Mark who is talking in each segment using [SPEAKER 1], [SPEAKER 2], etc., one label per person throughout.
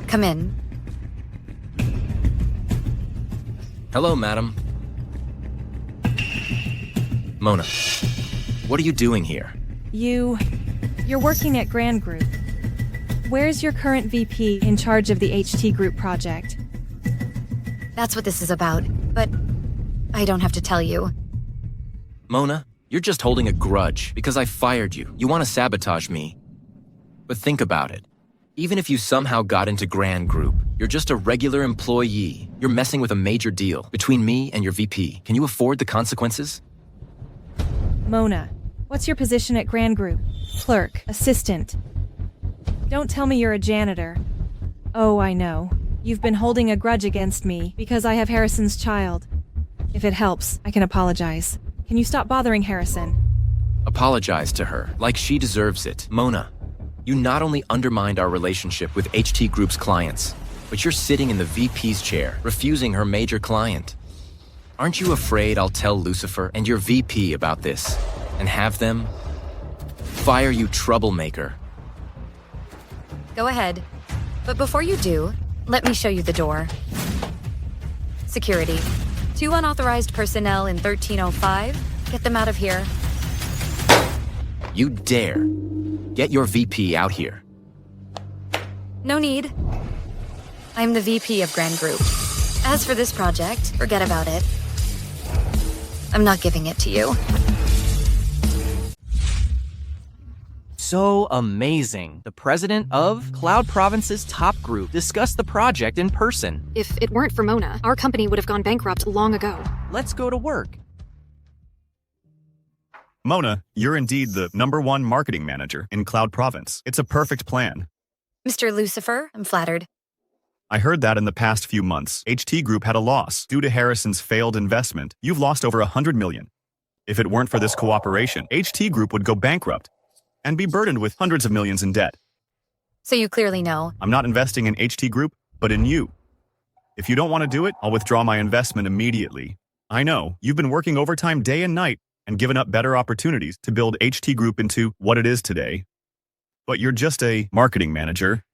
[SPEAKER 1] Come in.
[SPEAKER 2] Hello, madam. Mona, what are you doing here?
[SPEAKER 3] You're working at Grand Group. Where's your current VP in charge of the HT Group project?
[SPEAKER 1] That's what this is about, but I don't have to tell you.
[SPEAKER 2] Mona, you're just holding a grudge because I fired you. You want to sabotage me. But think about it. Even if you somehow got into Grand Group, you're just a regular employee. You're messing with a major deal between me and your VP. Can you afford the consequences?
[SPEAKER 3] Mona, what's your position at Grand Group? Clerk, assistant. Don't tell me you're a janitor. Oh, I know. You've been holding a grudge against me because I have Harrison's child. If it helps, I can apologize. Can you stop bothering Harrison?
[SPEAKER 2] Apologize to her, like she deserves it. Mona, you not only undermined our relationship with HT Group's clients, but you're sitting in the VP's chair, refusing her major client. Aren't you afraid I'll tell Lucifer and your VP about this, and have them fire you, troublemaker?
[SPEAKER 1] Go ahead. But before you do, let me show you the door. Security. 2 unauthorized personnel in 1305. Get them out of here.
[SPEAKER 2] You dare. Get your VP out here.
[SPEAKER 1] No need. I'm the VP of Grand Group. As for this project, forget about it. I'm not giving it to you.
[SPEAKER 4] So amazing. The president of Cloud Province's top group discussed the project in person.
[SPEAKER 5] If it weren't for Mona, our company would have gone bankrupt long ago.
[SPEAKER 4] Let's go to work.
[SPEAKER 6] Mona, you're indeed the #1 marketing manager in Cloud Province. It's a perfect plan.
[SPEAKER 1] Mr. Lucifer, I'm flattered.
[SPEAKER 6] I heard that in the past few months, HT Group had a loss. Due to Harrison's failed investment, you've lost over $100 million. If it weren't for this cooperation, HT Group would go bankrupt and be burdened with hundreds of millions in debt.
[SPEAKER 1] So you clearly know.
[SPEAKER 6] I'm not investing in HT Group, but in you. If you don't want to do it, I'll withdraw my investment immediately. I know, you've been working overtime day and night and given up better opportunities to build HT Group into what it is today. But you're just a marketing manager.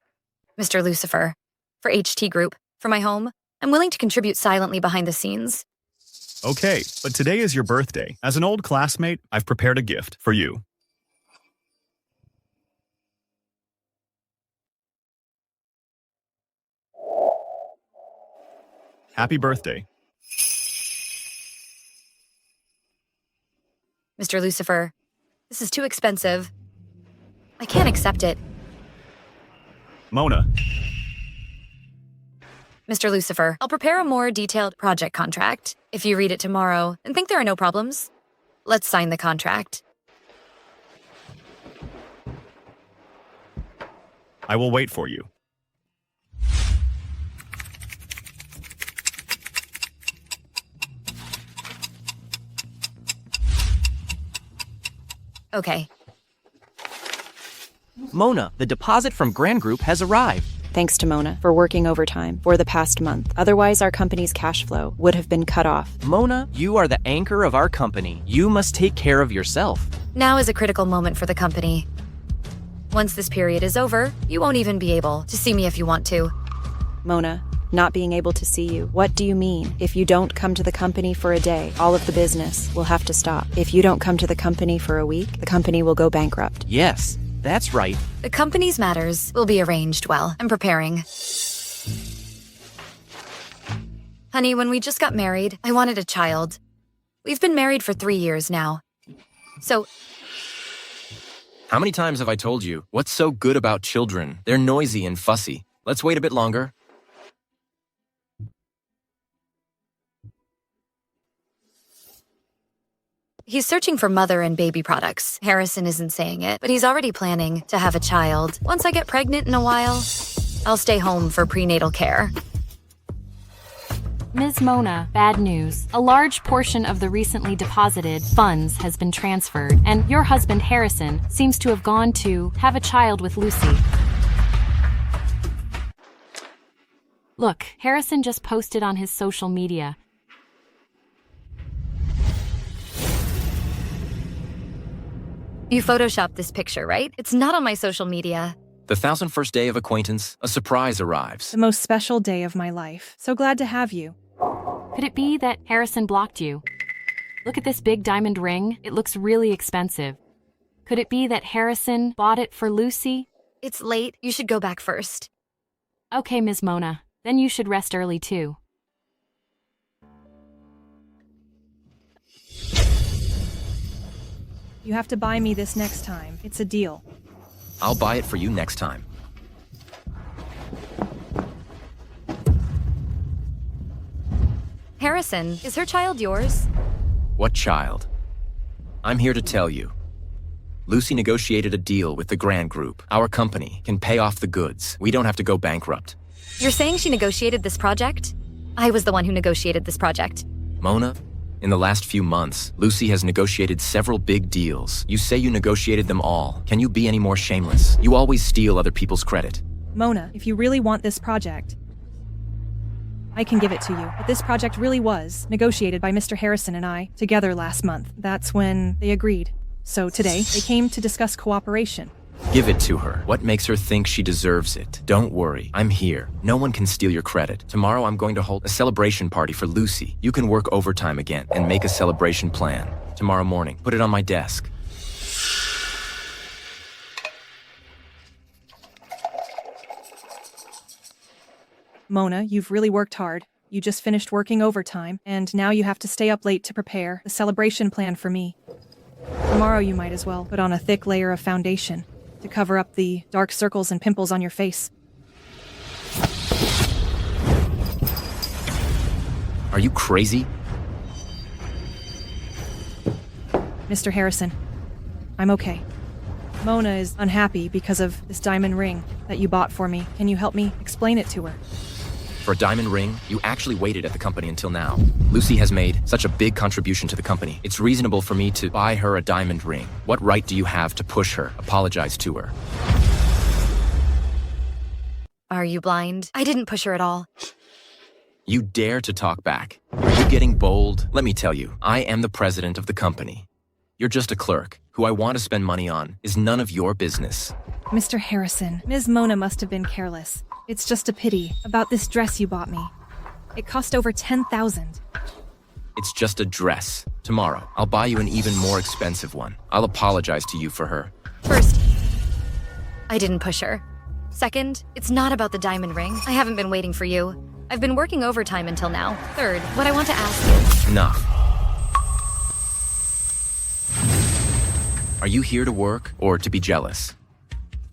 [SPEAKER 1] Mr. Lucifer, for HT Group, for my home, I'm willing to contribute silently behind the scenes.
[SPEAKER 6] Okay, but today is your birthday. As an old classmate, I've prepared a gift for you. Happy birthday.
[SPEAKER 1] Mr. Lucifer, this is too expensive. I can't accept it.
[SPEAKER 6] Mona.
[SPEAKER 1] Mr. Lucifer, I'll prepare a more detailed project contract. If you read it tomorrow and think there are no problems, let's sign the contract.
[SPEAKER 6] I will wait for you.
[SPEAKER 1] Okay.
[SPEAKER 4] Mona, the deposit from Grand Group has arrived.
[SPEAKER 7] Thanks to Mona for working overtime for the past month. Otherwise, our company's cash flow would have been cut off.
[SPEAKER 4] Mona, you are the anchor of our company. You must take care of yourself.
[SPEAKER 1] Now is a critical moment for the company. Once this period is over, you won't even be able to see me if you want to.
[SPEAKER 7] Mona, not being able to see you. What do you mean? If you don't come to the company for a day, all of the business will have to stop. If you don't come to the company for a week, the company will go bankrupt.
[SPEAKER 4] Yes, that's right.
[SPEAKER 1] The company's matters will be arranged well. I'm preparing. Honey, when we just got married, I wanted a child. We've been married for 3 years now. So,
[SPEAKER 2] How many times have I told you, what's so good about children? They're noisy and fussy. Let's wait a bit longer.
[SPEAKER 1] he's searching for mother and baby products. Harrison isn't saying it, but he's already planning to have a child. Once I get pregnant in a while, I'll stay home for prenatal care.
[SPEAKER 5] Ms. Mona, bad news. A large portion of the recently deposited funds has been transferred, and your husband Harrison seems to have gone to have a child with Lucy. Look, Harrison just posted on his social media.
[SPEAKER 1] You photoshopped this picture, right? It's not on my social media.
[SPEAKER 2] The 1001st day of acquaintance, a surprise arrives.
[SPEAKER 3] The most special day of my life. So glad to have you.
[SPEAKER 5] Could it be that Harrison blocked you? Look at this big diamond ring. It looks really expensive. Could it be that Harrison bought it for Lucy?
[SPEAKER 1] It's late. You should go back first.
[SPEAKER 5] Okay, Ms. Mona. Then you should rest early too.
[SPEAKER 3] You have to buy me this next time. It's a deal.
[SPEAKER 2] I'll buy it for you next time.
[SPEAKER 1] Harrison, is her child yours?
[SPEAKER 2] What child? I'm here to tell you. Lucy negotiated a deal with the Grand Group. Our company can pay off the goods. We don't have to go bankrupt.
[SPEAKER 1] You're saying she negotiated this project? I was the one who negotiated this project.
[SPEAKER 2] Mona, in the last few months, Lucy has negotiated several big deals. You say you negotiated them all. Can you be any more shameless? You always steal other people's credit.
[SPEAKER 3] Mona, if you really want this project, I can give it to you. But this project really was negotiated by Mr. Harrison and I together last month. That's when they agreed. So today, they came to discuss cooperation.
[SPEAKER 2] Give it to her. What makes her think she deserves it? Don't worry, I'm here. No one can steal your credit. Tomorrow I'm going to hold a celebration party for Lucy. You can work overtime again and make a celebration plan. Tomorrow morning, put it on my desk.
[SPEAKER 3] Mona, you've really worked hard. You just finished working overtime, and now you have to stay up late to prepare the celebration plan for me. Tomorrow you might as well put on a thick layer of foundation to cover up the dark circles and pimples on your face.
[SPEAKER 2] Are you crazy?
[SPEAKER 3] Mr. Harrison, I'm okay. Mona is unhappy because of this diamond ring that you bought for me. Can you help me explain it to her?
[SPEAKER 2] For a diamond ring, you actually waited at the company until now. Lucy has made such a big contribution to the company. It's reasonable for me to buy her a diamond ring. What right do you have to push her? Apologize to her.
[SPEAKER 1] Are you blind? I didn't push her at all.
[SPEAKER 2] You dare to talk back? Are you getting bold? Let me tell you, I am the president of the company. You're just a clerk. Who I want to spend money on is none of your business.
[SPEAKER 3] Mr. Harrison, Ms. Mona must have been careless. It's just a pity about this dress you bought me. It cost over $10,000.
[SPEAKER 2] It's just a dress. Tomorrow, I'll buy you an even more expensive one. I'll apologize to you for her.
[SPEAKER 1] First, I didn't push her. Second, it's not about the diamond ring. I haven't been waiting for you. I've been working overtime until now. Third, what I want to ask is...
[SPEAKER 2] Enough. Are you here to work or to be jealous?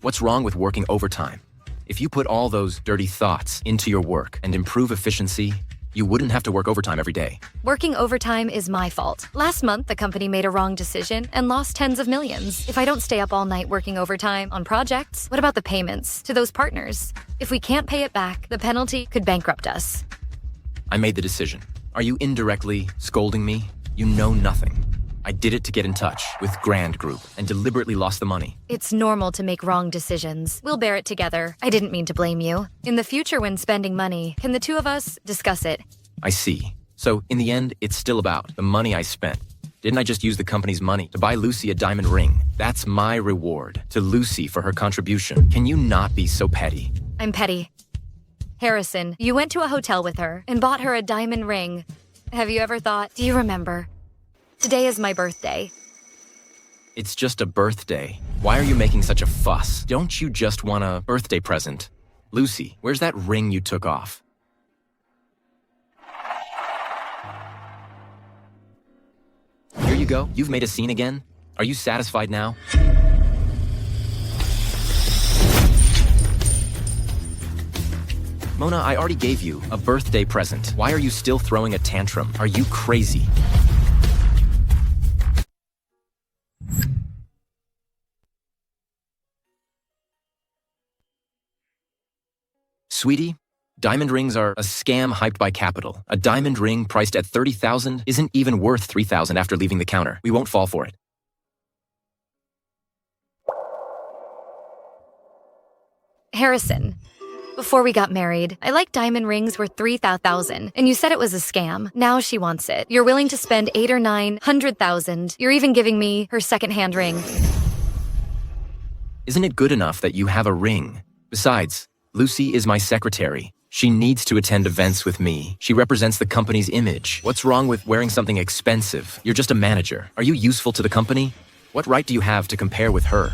[SPEAKER 2] What's wrong with working overtime? If you put all those dirty thoughts into your work and improve efficiency, you wouldn't have to work overtime every day.
[SPEAKER 1] Working overtime is my fault. Last month, the company made a wrong decision and lost tens of millions. If I don't stay up all night working overtime on projects, what about the payments to those partners? If we can't pay it back, the penalty could bankrupt us.
[SPEAKER 2] I made the decision. Are you indirectly scolding me? You know nothing. I did it to get in touch with Grand Group and deliberately lost the money.
[SPEAKER 1] It's normal to make wrong decisions. We'll bear it together. I didn't mean to blame you. In the future when spending money, can the two of us discuss it?
[SPEAKER 2] I see. So, in the end, it's still about the money I spent. Didn't I just use the company's money to buy Lucy a diamond ring? That's my reward to Lucy for her contribution. Can you not be so petty?
[SPEAKER 1] I'm petty. Harrison, you went to a hotel with her and bought her a diamond ring. Have you ever thought, do you remember? Today is my birthday.
[SPEAKER 2] It's just a birthday. Why are you making such a fuss? Don't you just want a birthday present? Lucy, where's that ring you took off? Here you go. You've made a scene again. Are you satisfied now? Mona, I already gave you a birthday present. Why are you still throwing a tantrum? Are you crazy? Sweetie, diamond rings are a scam hyped by capital. A diamond ring priced at $30,000 isn't even worth $3,000 after leaving the counter. We won't fall for it.
[SPEAKER 1] Harrison, before we got married, I liked diamond rings worth $3,000, and you said it was a scam. Now she wants it. You're willing to spend $800,000 or $900,000. 100,000. You're even giving me her secondhand ring.
[SPEAKER 2] Isn't it good enough that you have a ring? Besides, Lucy is my secretary. She needs to attend events with me. She represents the company's image. What's wrong with wearing something expensive? You're just a manager. Are you useful to the company? What right do you have to compare with her?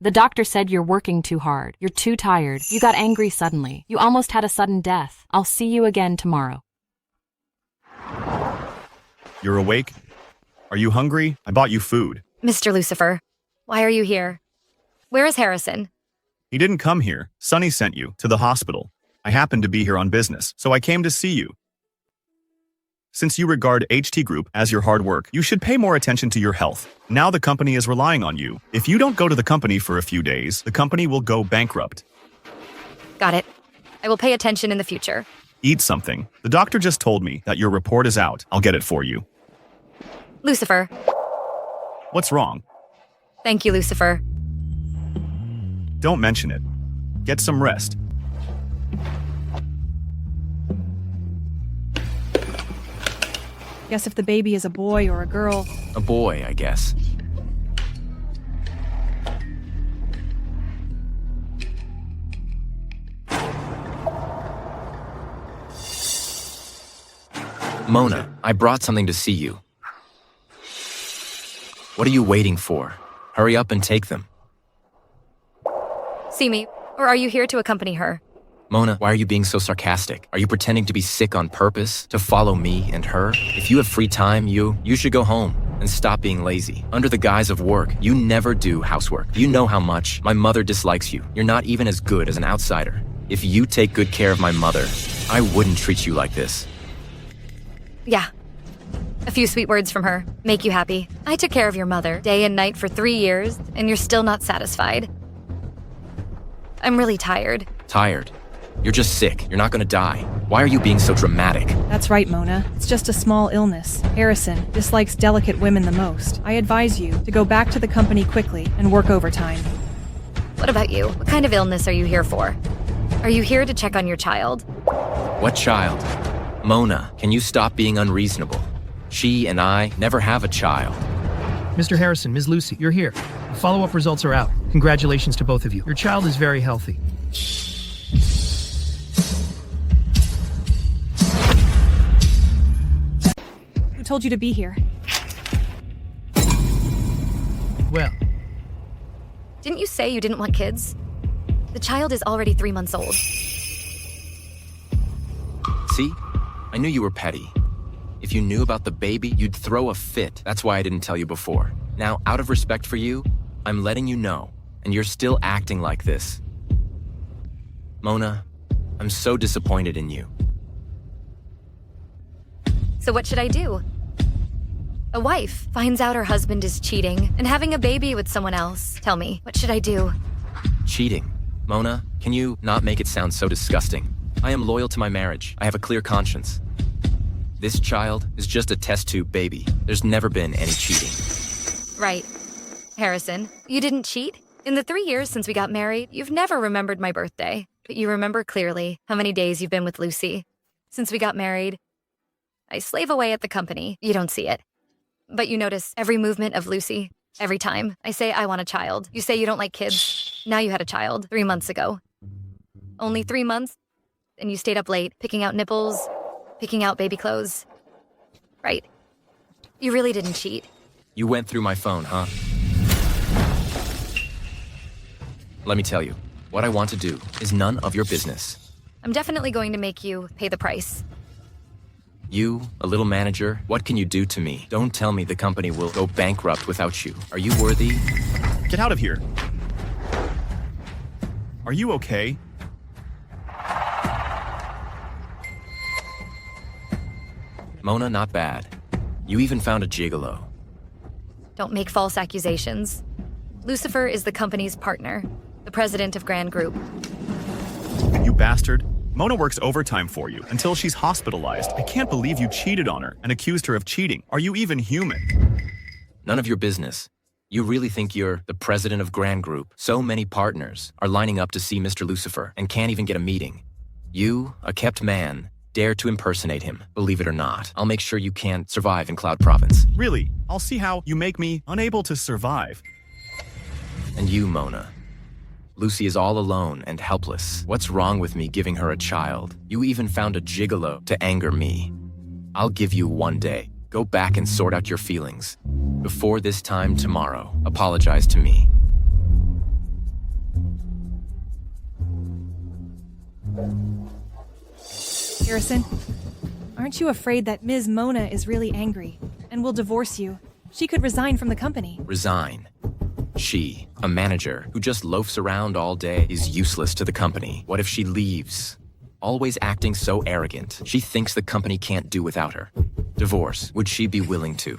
[SPEAKER 5] The doctor said you're working too hard. You're too tired. You got angry suddenly. You almost had a sudden death. I'll see you again tomorrow.
[SPEAKER 6] You're awake? Are you hungry? I bought you food.
[SPEAKER 1] Mr. Lucifer, why are you here? Where is Harrison?
[SPEAKER 6] He didn't come here. Sonny sent you to the hospital. I happened to be here on business, so I came to see you. Since you regard HT Group as your hard work, you should pay more attention to your health. Now the company is relying on you. If you don't go to the company for a few days, the company will go bankrupt.
[SPEAKER 1] Got it. I will pay attention in the future.
[SPEAKER 6] Eat something. The doctor just told me that your report is out. I'll get it for you.
[SPEAKER 1] Lucifer.
[SPEAKER 6] What's wrong?
[SPEAKER 1] Thank you, Lucifer.
[SPEAKER 6] Don't mention it. Get some rest.
[SPEAKER 3] Guess if the baby is a boy or a girl.
[SPEAKER 2] A boy, I guess. Mona, I brought something to see you. What are you waiting for? Hurry up and take them.
[SPEAKER 1] See me, or are you here to accompany her?
[SPEAKER 2] Mona, why are you being so sarcastic? Are you pretending to be sick on purpose? To follow me and her? If you have free time, you should go home and stop being lazy. Under the guise of work, you never do housework. Do you know how much my mother dislikes you? You're not even as good as an outsider. If you take good care of my mother, I wouldn't treat you like this.
[SPEAKER 1] Yeah. A few sweet words from her. Make you happy. I took care of your mother day and night for 3 years, and you're still not satisfied. I'm really tired.
[SPEAKER 2] Tired? You're just sick. You're not gonna die. Why are you being so dramatic?
[SPEAKER 3] That's right, Mona. It's just a small illness. Harrison dislikes delicate women the most. I advise you to go back to the company quickly and work overtime.
[SPEAKER 1] What about you? What kind of illness are you here for? Are you here to check on your child?
[SPEAKER 2] What child? Mona, can you stop being unreasonable? She and I never have a child.
[SPEAKER 8] Mr. Harrison, Ms. Lucy, you're here. The follow-up results are out. Congratulations to both of you. Your child is very healthy.
[SPEAKER 3] Who told you to be here?
[SPEAKER 8] Well,
[SPEAKER 1] Didn't you say you didn't want kids? The child is already 3 months old.
[SPEAKER 2] See? I knew you were petty. If you knew about the baby, you'd throw a fit. That's why I didn't tell you before. Now, out of respect for you, I'm letting you know, and you're still acting like this. Mona, I'm so disappointed in you.
[SPEAKER 1] So what should I do? A wife finds out her husband is cheating and having a baby with someone else. Tell me, what should I do?
[SPEAKER 2] Cheating. Mona, can you not make it sound so disgusting? I am loyal to my marriage. I have a clear conscience. This child is just a test tube baby. There's never been any cheating.
[SPEAKER 1] Right. Harrison, you didn't cheat? In the 3 years since we got married, you've never remembered my birthday. But you remember clearly how many days you've been with Lucy. Since we got married, I slave away at the company. You don't see it. But you notice every movement of Lucy. Every time I say I want a child, you say you don't like kids. Now you had a child 3 months ago. Only 3 months? And you stayed up late, picking out nipples, picking out baby clothes. Right. You really didn't cheat.
[SPEAKER 2] You went through my phone, huh? Let me tell you, what I want to do is none of your business.
[SPEAKER 1] I'm definitely going to make you pay the price.
[SPEAKER 2] You, a little manager, what can you do to me? Don't tell me the company will go bankrupt without you. Are you worthy?
[SPEAKER 6] Get out of here. Are you okay?
[SPEAKER 2] Mona, not bad. You even found a gigolo.
[SPEAKER 1] Don't make false accusations. Lucifer is the company's partner. the president of Grand Group.
[SPEAKER 6] You bastard. Mona works overtime for you until she's hospitalized. I can't believe you cheated on her and accused her of cheating. Are you even human?
[SPEAKER 2] None of your business. You really think you're the president of Grand Group? So many partners are lining up to see Mr. Lucifer and can't even get a meeting. You, a kept man, dare to impersonate him. Believe it or not, I'll make sure you can't survive in Cloud Province.
[SPEAKER 6] Really? I'll see how you make me unable to survive.
[SPEAKER 2] And you, Mona. Lucy is all alone and helpless. What's wrong with me giving her a child? You even found a gigolo to anger me. I'll give you one day. Go back and sort out your feelings. Before this time tomorrow, apologize to me.
[SPEAKER 3] Harrison, aren't you afraid that Ms. Mona is really angry and will divorce you? She could resign from the company.
[SPEAKER 2] Resign. She, a manager who just loafs around all day, is useless to the company. What if she leaves? Always acting so arrogant. She thinks the company can't do without her. Divorce. Would she be willing to?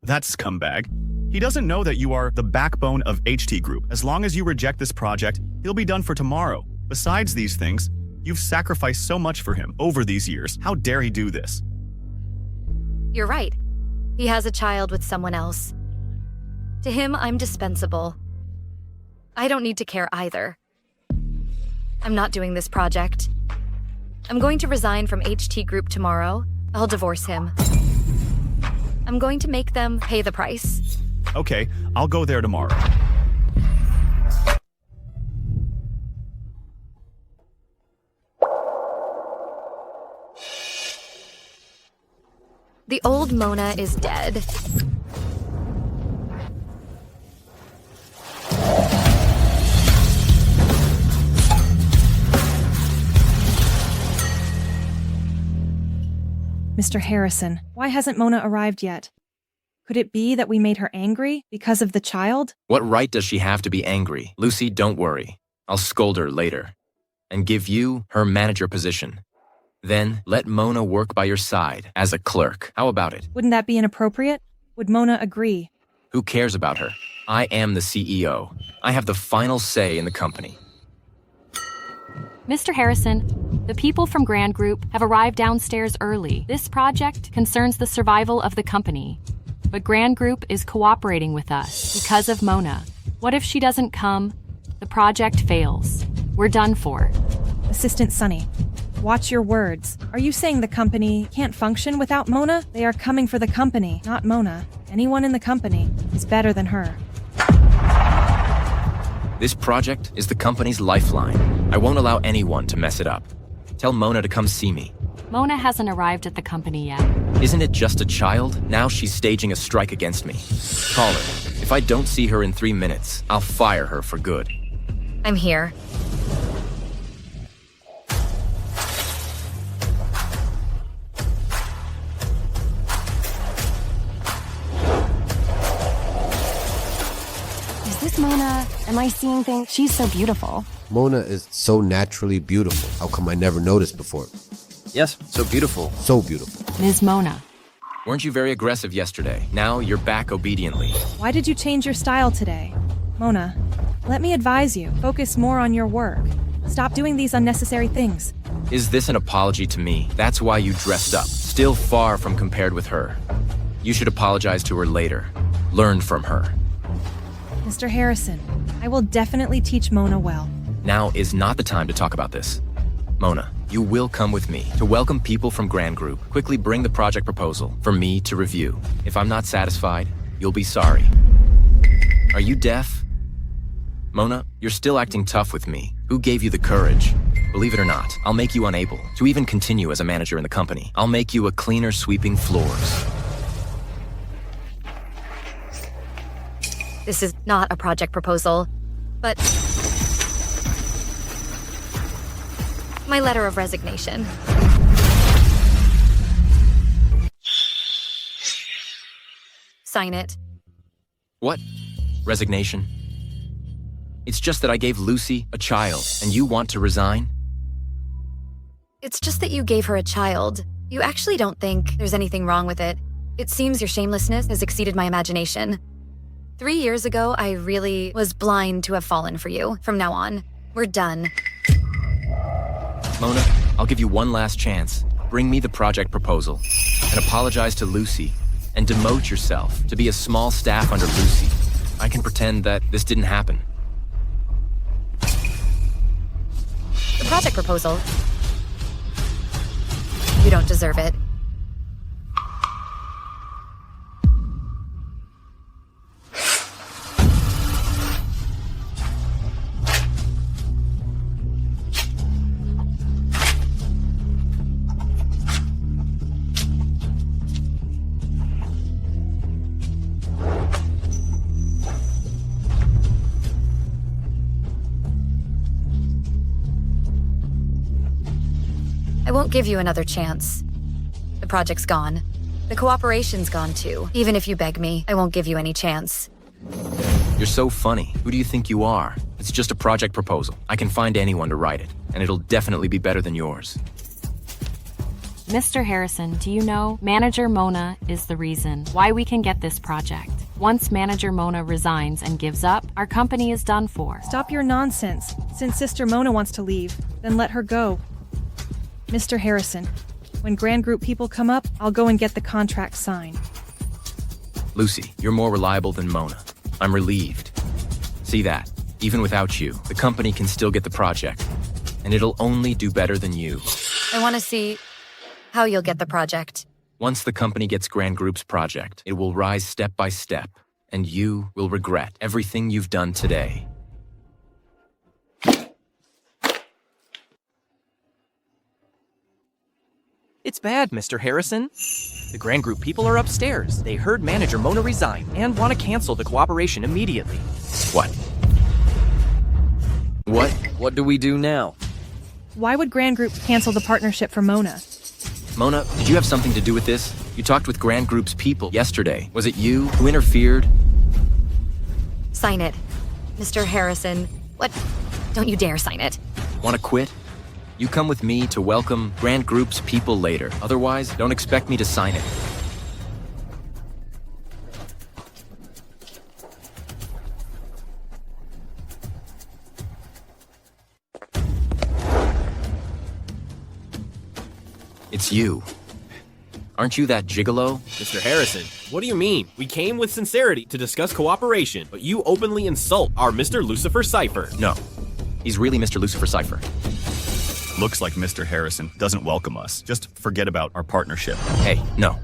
[SPEAKER 6] That scumbag. He doesn't know that you are the backbone of HT Group. As long as you reject this project, he'll be done for tomorrow. Besides these things, you've sacrificed so much for him over these years. How dare he do this?
[SPEAKER 1] You're right. He has a child with someone else. To him, I'm dispensable. I don't need to care either. I'm not doing this project. I'm going to resign from HT Group tomorrow. I'll divorce him. I'm going to make them pay the price.
[SPEAKER 6] Okay, I'll go there tomorrow.
[SPEAKER 1] The old Mona is dead.
[SPEAKER 3] Mr. Harrison, why hasn't Mona arrived yet? Could it be that we made her angry because of the child?
[SPEAKER 2] What right does she have to be angry? Lucy, don't worry. I'll scold her later. And give you her manager position. Then let Mona work by your side as a clerk. How about it?
[SPEAKER 3] Wouldn't that be inappropriate? Would Mona agree?
[SPEAKER 2] Who cares about her? I am the CEO. I have the final say in the company.
[SPEAKER 5] Mr. Harrison, the people from Grand Group have arrived downstairs early. This project concerns the survival of the company. But Grand Group is cooperating with us because of Mona. What if she doesn't come? The project fails. We're done for.
[SPEAKER 3] Assistant Sunny, watch your words. Are you saying the company can't function without Mona? They are coming for the company, not Mona. Anyone in the company is better than her.
[SPEAKER 2] This project is the company's lifeline. I won't allow anyone to mess it up. Tell Mona to come see me.
[SPEAKER 5] Mona hasn't arrived at the company yet.
[SPEAKER 2] Isn't it just a child? Now she's staging a strike against me. Call her. If I don't see her in 3 minutes, I'll fire her for good.
[SPEAKER 1] I'm here.
[SPEAKER 9] Is this Mona? Am I seeing things? She's so beautiful.
[SPEAKER 10] Mona is so naturally beautiful. How come I never noticed before?
[SPEAKER 2] Yes, so beautiful.
[SPEAKER 10] So beautiful.
[SPEAKER 5] Ms. Mona.
[SPEAKER 2] Weren't you very aggressive yesterday? Now you're back obediently.
[SPEAKER 3] Why did you change your style today? Mona, let me advise you. Focus more on your work. Stop doing these unnecessary things.
[SPEAKER 2] Is this an apology to me? That's why you dressed up. Still far from compared with her. You should apologize to her later. Learn from her.
[SPEAKER 3] Mr. Harrison, I will definitely teach Mona well.
[SPEAKER 2] Now is not the time to talk about this. Mona, you will come with me to welcome people from Grand Group. Quickly bring the project proposal for me to review. If I'm not satisfied, you'll be sorry. Are you deaf? Mona, you're still acting tough with me. Who gave you the courage? Believe it or not, I'll make you unable to even continue as a manager in the company. I'll make you a cleaner sweeping floors.
[SPEAKER 1] This is not a project proposal, but my letter of resignation. Sign it.
[SPEAKER 2] What? Resignation? It's just that I gave Lucy a child, and you want to resign?
[SPEAKER 1] It's just that you gave her a child. You actually don't think there's anything wrong with it. It seems your shamelessness has exceeded my imagination. 3 years ago, I really was blind to have fallen for you. From now on, we're done.
[SPEAKER 2] Mona, I'll give you one last chance. Bring me the project proposal and apologize to Lucy and demote yourself to be a small staff under Lucy. I can pretend that this didn't happen.
[SPEAKER 1] The project proposal. You don't deserve it. I won't give you another chance. The project's gone. The cooperation's gone too. Even if you beg me, I won't give you any chance.
[SPEAKER 2] You're so funny. Who do you think you are? It's just a project proposal. I can find anyone to write it, and it'll definitely be better than yours.
[SPEAKER 5] Mr. Harrison, do you know Manager Mona is the reason why we can get this project? Once Manager Mona resigns and gives up, our company is done for.
[SPEAKER 3] Stop your nonsense. Since Sister Mona wants to leave, then let her go. Mr. Harrison, when Grand Group people come up, I'll go and get the contract signed.
[SPEAKER 2] Lucy, you're more reliable than Mona. I'm relieved. See that? Even without you, the company can still get the project, and it'll only do better than you.
[SPEAKER 1] I want to see how you'll get the project.
[SPEAKER 2] Once the company gets Grand Group's project, it will rise step by step, and you will regret everything you've done today.
[SPEAKER 4] It's bad, Mr. Harrison. The Grand Group people are upstairs. They heard Manager Mona resign and want to cancel the cooperation immediately.
[SPEAKER 2] What? What do we do now?
[SPEAKER 3] Why would Grand Group cancel the partnership for Mona?
[SPEAKER 2] Mona, did you have something to do with this? You talked with Grand Group's people yesterday. Was it you who interfered?
[SPEAKER 1] Sign it. Mr. Harrison. What? Don't you dare sign it.
[SPEAKER 2] Want to quit? You come with me to welcome Grand Group's people later. Otherwise, don't expect me to sign it. It's you. Aren't you that gigolo?
[SPEAKER 11] Mr. Harrison, what do you mean? We came with sincerity to discuss cooperation, but you openly insult our Mr. Lucifer Cypher.
[SPEAKER 2] No. He's really Mr. Lucifer Cypher.
[SPEAKER 6] Looks like Mr. Harrison doesn't welcome us. Just forget about our partnership.
[SPEAKER 2] Hey, no.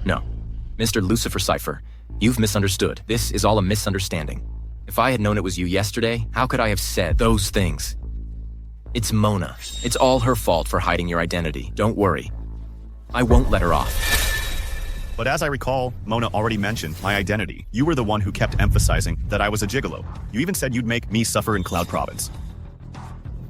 [SPEAKER 2] Mr. Lucifer Cypher, you've misunderstood. This is all a misunderstanding. If I had known it was you yesterday, how could I have said those things? It's Mona. It's all her fault for hiding your identity. Don't worry. I won't let her off.
[SPEAKER 6] But as I recall, Mona already mentioned my identity. You were the one who kept emphasizing that I was a gigolo. You even said you'd make me suffer in Cloud Province.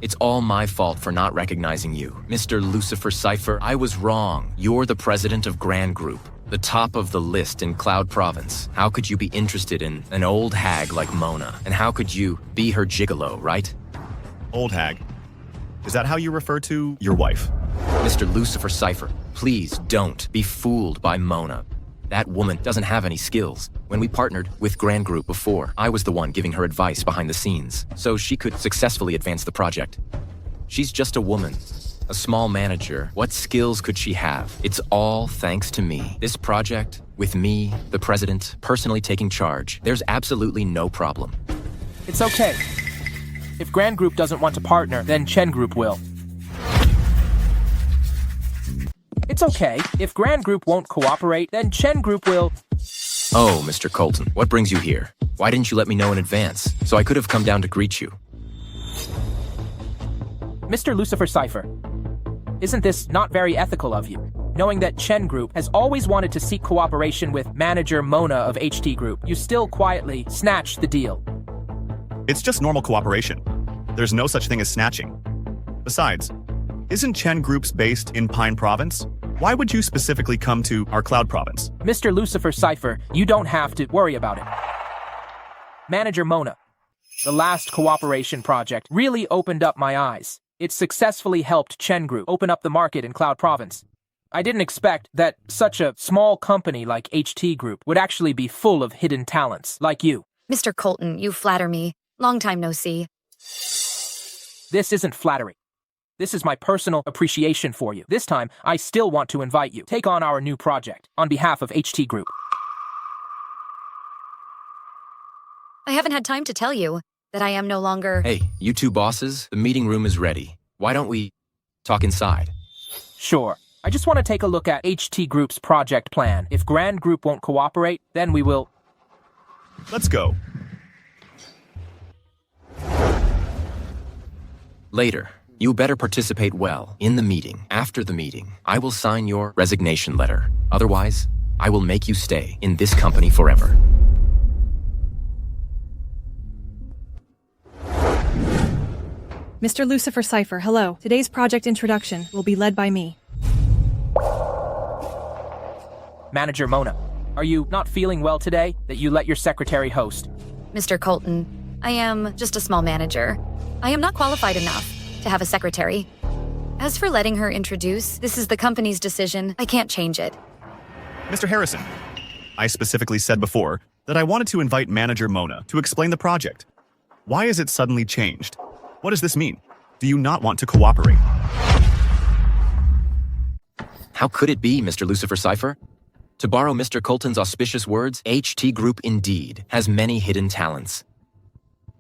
[SPEAKER 2] It's all my fault for not recognizing you. Mr. Lucifer Cypher, I was wrong. You're the president of Grand Group, the top of the list in Cloud Province. How could you be interested in an old hag like Mona? And how could you be her gigolo, right?
[SPEAKER 6] Old hag. Is that how you refer to your wife?
[SPEAKER 2] Mr. Lucifer Cypher, please don't be fooled by Mona. That woman doesn't have any skills. When we partnered with Grand Group before, I was the one giving her advice behind the scenes, so she could successfully advance the project. She's just a woman, a small manager. What skills could she have? It's all thanks to me. This project, with me, the president, personally taking charge, there's absolutely no problem.
[SPEAKER 12] It's okay. If Grand Group doesn't want to partner, then Chen Group will. It's okay. If Grand Group won't cooperate, then Chen Group will.
[SPEAKER 2] Oh, Mr. Colton, what brings you here? Why didn't you let me know in advance, so I could have come down to greet you?
[SPEAKER 12] Mr. Lucifer Cypher, isn't this not very ethical of you? Knowing that Chen Group has always wanted to seek cooperation with Manager Mona of HT Group, you still quietly snatched the deal.
[SPEAKER 6] It's just normal cooperation. There's no such thing as snatching. Besides, isn't Chen Group's based in Pine Province? Why would you specifically come to our Cloud Province?
[SPEAKER 12] Mr. Lucifer Cypher, you don't have to worry about it. Manager Mona, the last cooperation project really opened up my eyes. It successfully helped Chen Group open up the market in Cloud Province. I didn't expect that such a small company like HT Group would actually be full of hidden talents like you.
[SPEAKER 1] Mr. Colton, you flatter me. Long time no see.
[SPEAKER 12] This isn't flattery. This is my personal appreciation for you. This time, I still want to invite you. Take on our new project on behalf of HT Group.
[SPEAKER 1] I haven't had time to tell you that I am no longer...
[SPEAKER 2] Hey, you two bosses, the meeting room is ready. Why don't we talk inside?
[SPEAKER 12] Sure. I just want to take a look at HT Group's project plan. If Grand Group won't cooperate, then we will...
[SPEAKER 6] Let's go.
[SPEAKER 2] Later, you better participate well in the meeting. After the meeting, I will sign your resignation letter. Otherwise, I will make you stay in this company forever.
[SPEAKER 3] Mr. Lucifer Cipher, hello. Today's project introduction will be led by me.
[SPEAKER 12] Manager Mona, are you not feeling well today that you let your secretary host?
[SPEAKER 1] Mr. Colton, I am just a small manager. I am not qualified enough to have a secretary. As for letting her introduce, this is the company's decision. I can't change it.
[SPEAKER 6] Mr. Harrison, I specifically said before that I wanted to invite Manager Mona to explain the project. Why is it suddenly changed? What does this mean? Do you not want to cooperate?
[SPEAKER 2] How could it be, Mr. Lucifer Cipher? To borrow Mr. Colton's auspicious words, HT Group indeed has many hidden talents.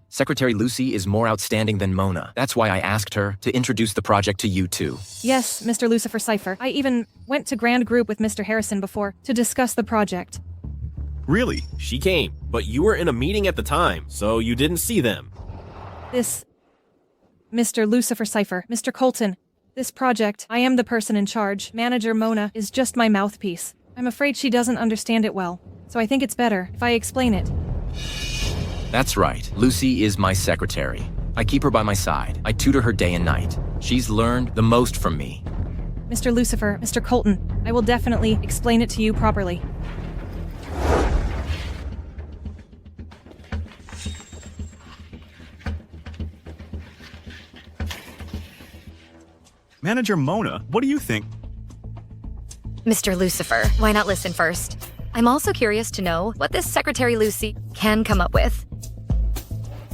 [SPEAKER 2] Secretary Lucy is more outstanding than Mona. That's why I asked her to introduce the project to you two.
[SPEAKER 3] Yes, Mr. Lucifer Cipher. I even went to Grand Group with Mr. Harrison before to discuss the project.
[SPEAKER 6] Really?
[SPEAKER 11] She came, but you were in a meeting at the time, so you didn't see them.
[SPEAKER 3] This... Mr. Lucifer Cipher, Mr. Colton, this project, I am the person in charge. Manager Mona is just my mouthpiece. I'm afraid she doesn't understand it well, so I think it's better if I explain it.
[SPEAKER 2] That's right. Lucy is my secretary. I keep her by my side. I tutor her day and night. She's learned the most from me.
[SPEAKER 3] Mr. Lucifer, Mr. Colton, I will definitely explain it to you properly.
[SPEAKER 6] Manager Mona, what do you think?
[SPEAKER 1] Mr. Lucifer, why not listen first? I'm also curious to know what this Secretary Lucy can come up with.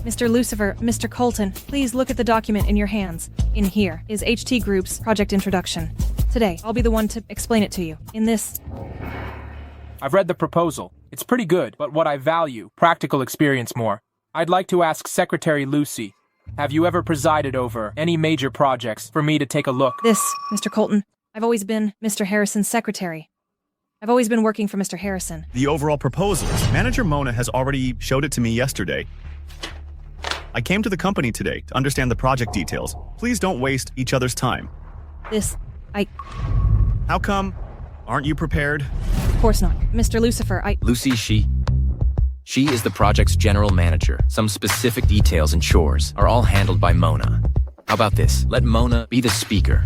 [SPEAKER 3] Mr. Lucifer, Mr. Colton, please look at the document in your hands. In here is HT Group's project introduction. Today, I'll be the one to explain it to you. In this...
[SPEAKER 12] I've read the proposal. It's pretty good, but what I value, practical experience more. I'd like to ask Secretary Lucy, have you ever presided over any major projects for me to take a look?
[SPEAKER 3] This, Mr. Colton, I've always been Mr. Harrison's secretary. I've always been working for Mr. Harrison.
[SPEAKER 6] The overall proposals. Manager Mona has already showed it to me yesterday. I came to the company today to understand the project details. Please don't waste each other's time. How come? Aren't you prepared?
[SPEAKER 3] Of course not. Mr. Lucifer,
[SPEAKER 2] Lucy, she is the project's general manager. Some specific details and chores are all handled by Mona. How about this? Let Mona be the speaker.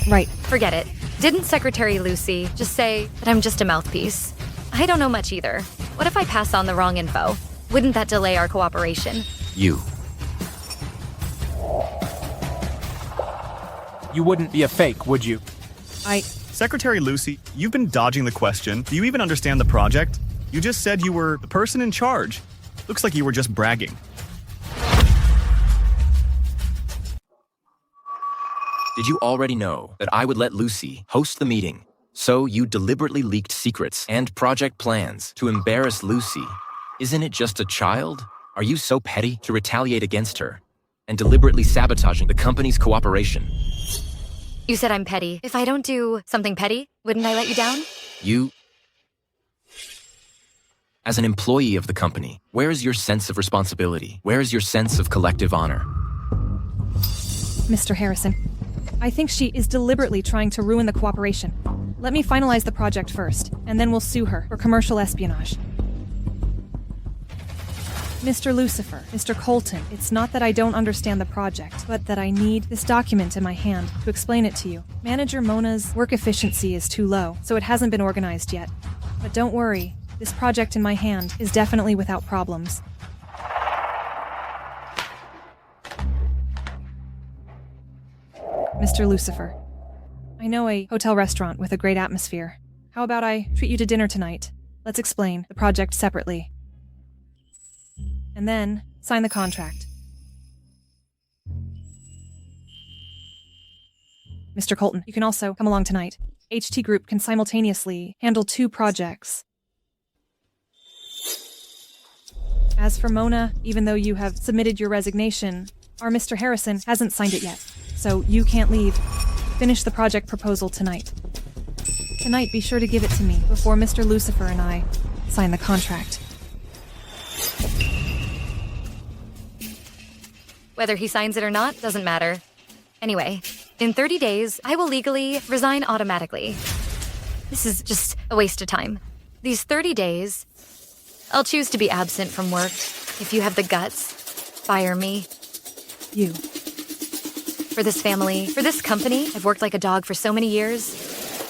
[SPEAKER 3] Right.
[SPEAKER 1] Forget it. Didn't Secretary Lucy just say that I'm just a mouthpiece? I don't know much either. What if I pass on the wrong info? Wouldn't that delay our cooperation?
[SPEAKER 2] You
[SPEAKER 12] wouldn't be a fake, would you?
[SPEAKER 6] Secretary Lucy, you've been dodging the question. Do you even understand the project? You just said you were the person in charge. Looks like you were just bragging.
[SPEAKER 2] Did you already know that I would let Lucy host the meeting? So you deliberately leaked secrets and project plans to embarrass Lucy. Isn't it just a child? Are you so petty to retaliate against her and deliberately sabotaging the company's cooperation?
[SPEAKER 1] You said I'm petty. If I don't do something petty, wouldn't I let you down?
[SPEAKER 2] You, as an employee of the company, where is your sense of responsibility? Where is your sense of collective honor?
[SPEAKER 3] Mr. Harrison, I think she is deliberately trying to ruin the cooperation. Let me finalize the project first, and then we'll sue her for commercial espionage. Mr. Lucifer, Mr. Colton, it's not that I don't understand the project, but that I need this document in my hand to explain it to you. Manager Mona's work efficiency is too low, so it hasn't been organized yet. But don't worry, this project in my hand is definitely without problems. Mr. Lucifer, I know a hotel restaurant with a great atmosphere. How about I treat you to dinner tonight? Let's explain the project separately. and then sign the contract. Mr. Colton, you can also come along tonight. HT Group can simultaneously handle 2 projects. As for Mona, even though you have submitted your resignation, our Mr. Harrison hasn't signed it yet, so you can't leave. Finish the project proposal tonight. Tonight, be sure to give it to me before Mr. Lucifer and I sign the contract.
[SPEAKER 1] Whether he signs it or not doesn't matter. Anyway, in 30 days, I will legally resign automatically. This is just a waste of time. These 30 days, I'll choose to be absent from work. If you have the guts, fire me.
[SPEAKER 3] You.
[SPEAKER 1] For this family, for this company, I've worked like a dog for so many years.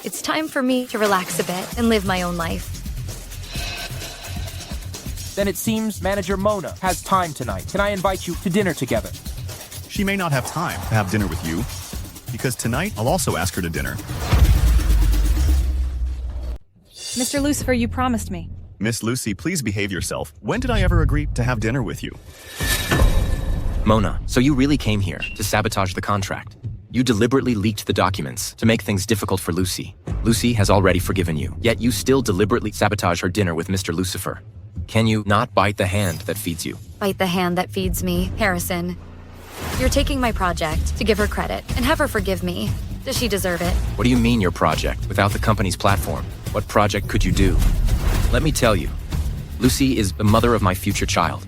[SPEAKER 1] It's time for me to relax a bit and live my own life.
[SPEAKER 12] Then it seems Manager Mona has time tonight. Can I invite you to dinner together?
[SPEAKER 6] She may not have time to have dinner with you, because tonight I'll also ask her to dinner.
[SPEAKER 3] Mr. Lucifer, you promised me.
[SPEAKER 6] Miss Lucy, please behave yourself. When did I ever agree to have dinner with you?
[SPEAKER 2] Mona, so you really came here to sabotage the contract. You deliberately leaked the documents to make things difficult for Lucy. Lucy has already forgiven you, yet you still deliberately sabotage her dinner with Mr. Lucifer. Can you not bite the hand that feeds you?
[SPEAKER 1] Bite the hand that feeds me, Harrison. You're taking my project to give her credit and have her forgive me. Does she deserve it?
[SPEAKER 2] What do you mean your project without the company's platform? What project could you do? Let me tell you, Lucy is the mother of my future child.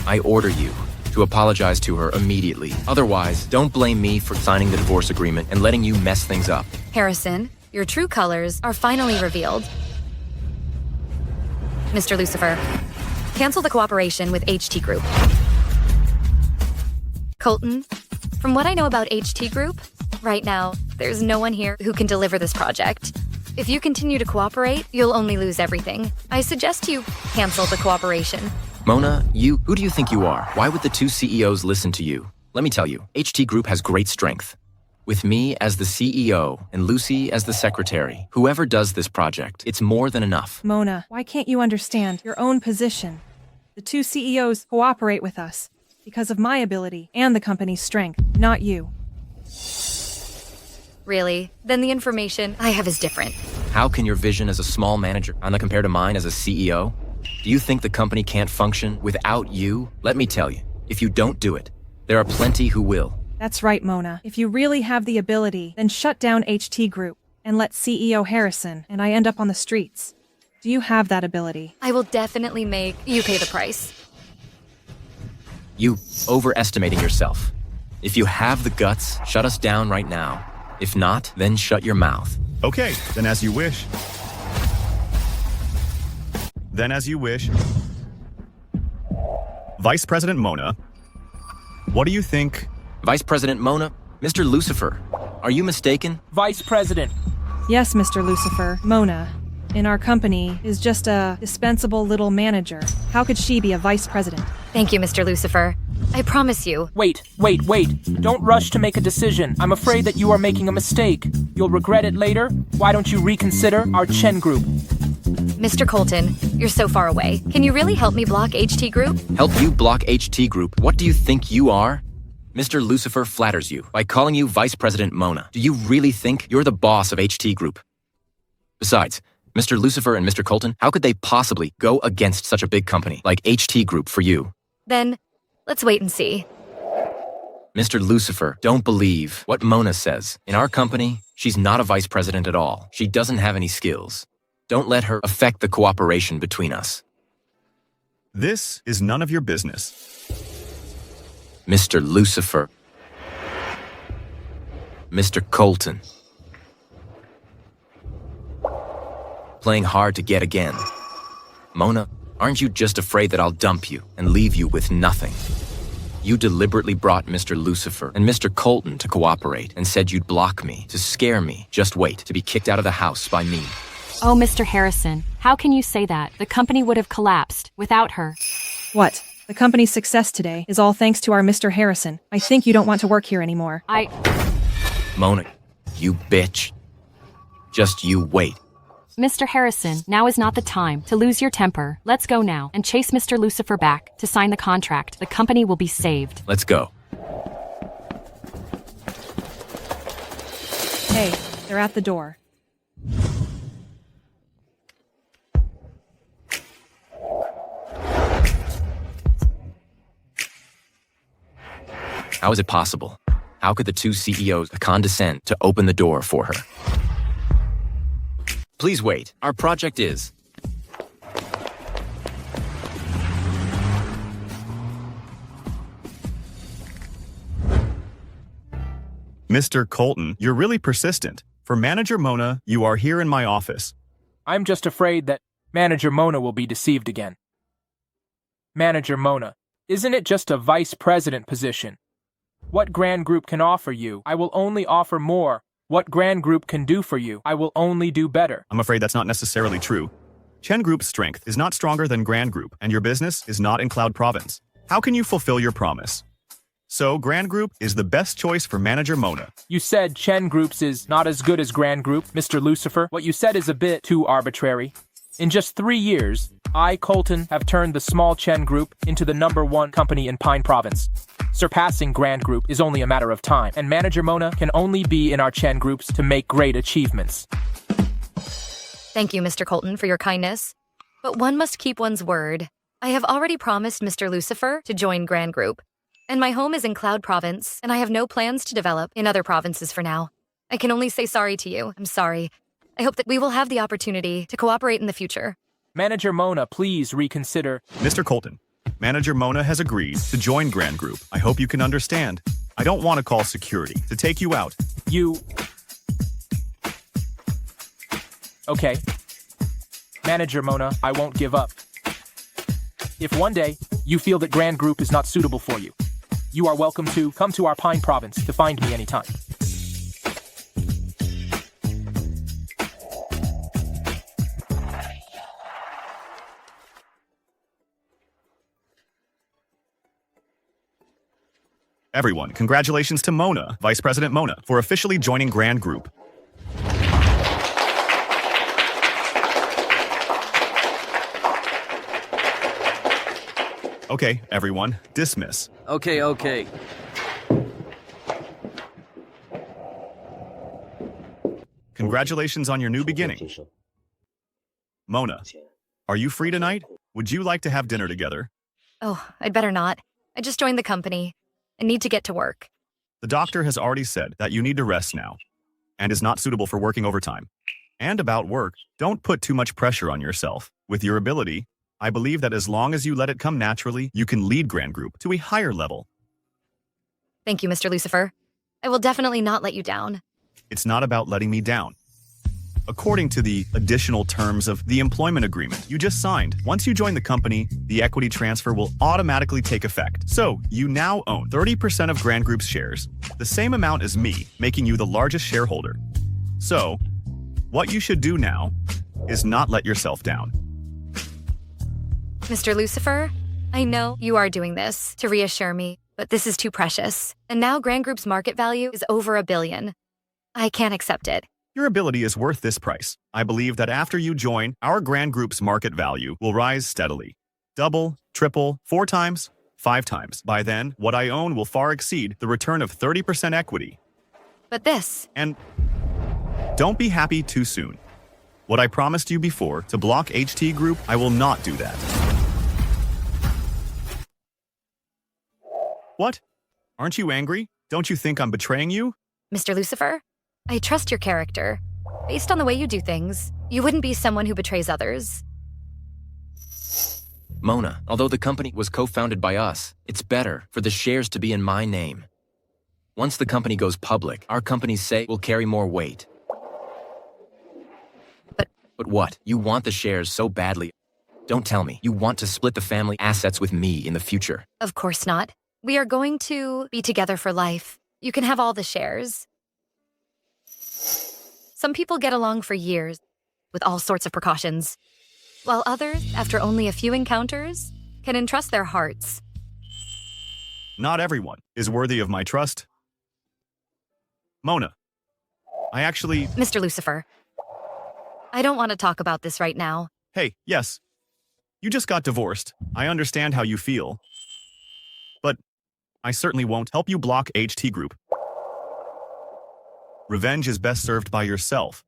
[SPEAKER 2] I order you to apologize to her immediately. Otherwise, don't blame me for signing the divorce agreement and letting you mess things up.
[SPEAKER 1] Harrison, your true colors are finally revealed. Mr. Lucifer, cancel the cooperation with HT Group. Colton, from what I know about HT Group, right now, there's no one here who can deliver this project. If you continue to cooperate, you'll only lose everything. I suggest you cancel the cooperation.
[SPEAKER 2] Mona, who do you think you are? Why would the 2 CEOs listen to you? Let me tell you, HT Group has great strength. With me as the CEO and Lucy as the secretary, whoever does this project, it's more than enough.
[SPEAKER 3] Mona, why can't you understand your own position? The 2 CEOs cooperate with us because of my ability and the company's strength, not you.
[SPEAKER 1] Really? Then the information I have is different.
[SPEAKER 2] How can your vision as a small manager not compare to mine as a CEO? Do you think the company can't function without you? Let me tell you, if you don't do it, there are plenty who will.
[SPEAKER 3] That's right, Mona. If you really have the ability, then shut down HT Group and let CEO Harrison and I end up on the streets. Do you have that ability?
[SPEAKER 1] I will definitely make you pay the price.
[SPEAKER 2] You overestimating yourself. If you have the guts, shut us down right now. If not, then shut your mouth.
[SPEAKER 6] Okay, then as you wish. Then as you wish. Vice President Mona, what do you think?
[SPEAKER 2] Vice President Mona, Mr. Lucifer, are you mistaken?
[SPEAKER 12] Vice President.
[SPEAKER 3] Yes, Mr. Lucifer. Mona, in our company, is just a dispensable little manager. How could she be a vice president?
[SPEAKER 1] Thank you, Mr. Lucifer. I promise you.
[SPEAKER 12] Wait. Don't rush to make a decision. I'm afraid that you are making a mistake. You'll regret it later. Why don't you reconsider our Chen Group?
[SPEAKER 1] Mr. Colton, you're so far away. Can you really help me block HT Group?
[SPEAKER 2] Help you block HT Group? What do you think you are? Mr. Lucifer flatters you by calling you Vice President Mona. Do you really think you're the boss of HT Group? Besides, Mr. Lucifer and Mr. Colton, how could they possibly go against such a big company like HT Group for you?
[SPEAKER 1] Then, let's wait and see.
[SPEAKER 2] Mr. Lucifer, don't believe what Mona says. In our company, she's not a vice president at all. She doesn't have any skills. Don't let her affect the cooperation between us.
[SPEAKER 6] This is none of your business.
[SPEAKER 2] Mr. Lucifer. Mr. Colton. Playing hard to get again. Mona, aren't you just afraid that I'll dump you and leave you with nothing? You deliberately brought Mr. Lucifer and Mr. Colton to cooperate and said you'd block me, to scare me. Just wait to be kicked out of the house by me.
[SPEAKER 5] Oh, Mr. Harrison, how can you say that? The company would have collapsed without her.
[SPEAKER 3] What? The company's success today is all thanks to our Mr. Harrison. I think you don't want to work here anymore.
[SPEAKER 2] Mona, you bitch. Just you wait.
[SPEAKER 5] Mr. Harrison, now is not the time to lose your temper. Let's go now and chase Mr. Lucifer back to sign the contract. The company will be saved.
[SPEAKER 2] Let's go.
[SPEAKER 3] Hey, they're at the door.
[SPEAKER 2] How is it possible? How could the two CEOs condescend to open the door for her? Please wait. Our project is...
[SPEAKER 6] Mr. Colton, you're really persistent. For Manager Mona, you are here in my office.
[SPEAKER 12] I'm just afraid that Manager Mona will be deceived again. Manager Mona, isn't it just a vice president position? What Grand Group can offer you, I will only offer more. What Grand Group can do for you, I will only do better.
[SPEAKER 6] I'm afraid that's not necessarily true. Chen Group's strength is not stronger than Grand Group, and your business is not in Cloud Province. How can you fulfill your promise? So, Grand Group is the best choice for Manager Mona.
[SPEAKER 12] You said Chen Group's is not as good as Grand Group, Mr. Lucifer. What you said is a bit too arbitrary. In just 3 years, I, Colton, have turned the small Chen Group into the #1 company in Pine Province. Surpassing Grand Group is only a matter of time, and Manager Mona can only be in our Chen Groups to make great achievements.
[SPEAKER 1] Thank you, Mr. Colton, for your kindness. But one must keep one's word. I have already promised Mr. Lucifer to join Grand Group, and my home is in Cloud Province, and I have no plans to develop in other provinces for now. I can only say sorry to you. I'm sorry. I hope that we will have the opportunity to cooperate in the future.
[SPEAKER 12] Manager Mona, please reconsider.
[SPEAKER 6] Mr. Colton, Manager Mona has agreed to join Grand Group. I hope you can understand. I don't want to call security to take you out.
[SPEAKER 12] Okay. Manager Mona, I won't give up. If one day you feel that Grand Group is not suitable for you, you are welcome to come to our Pine Province to find me anytime.
[SPEAKER 6] Everyone, congratulations to Mona, Vice President Mona, for officially joining Grand Group. Okay, everyone, dismiss.
[SPEAKER 13] Okay.
[SPEAKER 6] Congratulations on your new beginning. Mona, are you free tonight? Would you like to have dinner together?
[SPEAKER 1] Oh, I'd better not. I just joined the company. I need to get to work.
[SPEAKER 6] The doctor has already said that you need to rest now, and is not suitable for working overtime. And about work, don't put too much pressure on yourself. With your ability, I believe that as long as you let it come naturally, you can lead Grand Group to a higher level.
[SPEAKER 1] Thank you, Mr. Lucifer. I will definitely not let you down.
[SPEAKER 6] It's not about letting me down. According to the additional terms of the employment agreement you just signed, once you join the company, the equity transfer will automatically take effect. So, you now own 30% of Grand Group's shares, the same amount as me, making you the largest shareholder. So, what you should do now is not let yourself down.
[SPEAKER 1] Mr. Lucifer, I know you are doing this to reassure me, but this is too precious. And now Grand Group's market value is over $1 billion. I can't accept it.
[SPEAKER 6] Your ability is worth this price. I believe that after you join, our Grand Group's market value will rise steadily. Double, triple, 4 times, 5 times. By then, what I own will far exceed the return of 30% equity.
[SPEAKER 1] But this...
[SPEAKER 6] And don't be happy too soon. What I promised you before to block HT Group, I will not do that. What? Aren't you angry? Don't you think I'm betraying you?
[SPEAKER 1] Mr. Lucifer, I trust your character. Based on the way you do things, you wouldn't be someone who betrays others.
[SPEAKER 2] Mona, although the company was co-founded by us, it's better for the shares to be in my name. Once the company goes public, our company's say will carry more weight. But what? You want the shares so badly. Don't tell me you want to split the family assets with me in the future.
[SPEAKER 1] Of course not. We are going to be together for life. You can have all the shares. Some people get along for years with all sorts of precautions, while others, after only a few encounters, can entrust their hearts.
[SPEAKER 6] Not everyone is worthy of my trust. Mona, I actually...
[SPEAKER 1] Mr. Lucifer, I don't want to talk about this right now.
[SPEAKER 6] Hey, yes. You just got divorced. I understand how you feel. But I certainly won't help you block HT Group. Revenge is best served by yourself.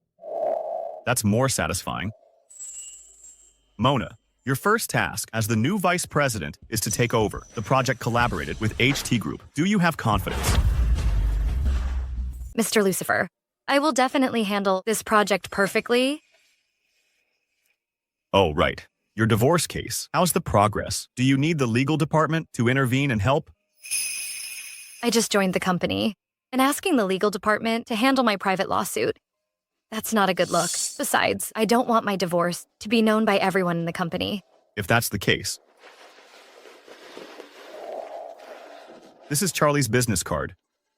[SPEAKER 6] That's more satisfying. Mona, your first task as the new vice president is to take over. The project collaborated with HT Group. Do you have confidence?
[SPEAKER 1] Mr. Lucifer, I will definitely handle this project perfectly.
[SPEAKER 6] Oh, right. Your divorce case. How's the progress? Do you need the legal department to intervene and help?
[SPEAKER 1] I just joined the company, and asking the legal department to handle my private lawsuit. That's not a good look. Besides, I don't want my divorce to be known by everyone in the company.
[SPEAKER 6] If that's the case. This is Charlie's business card.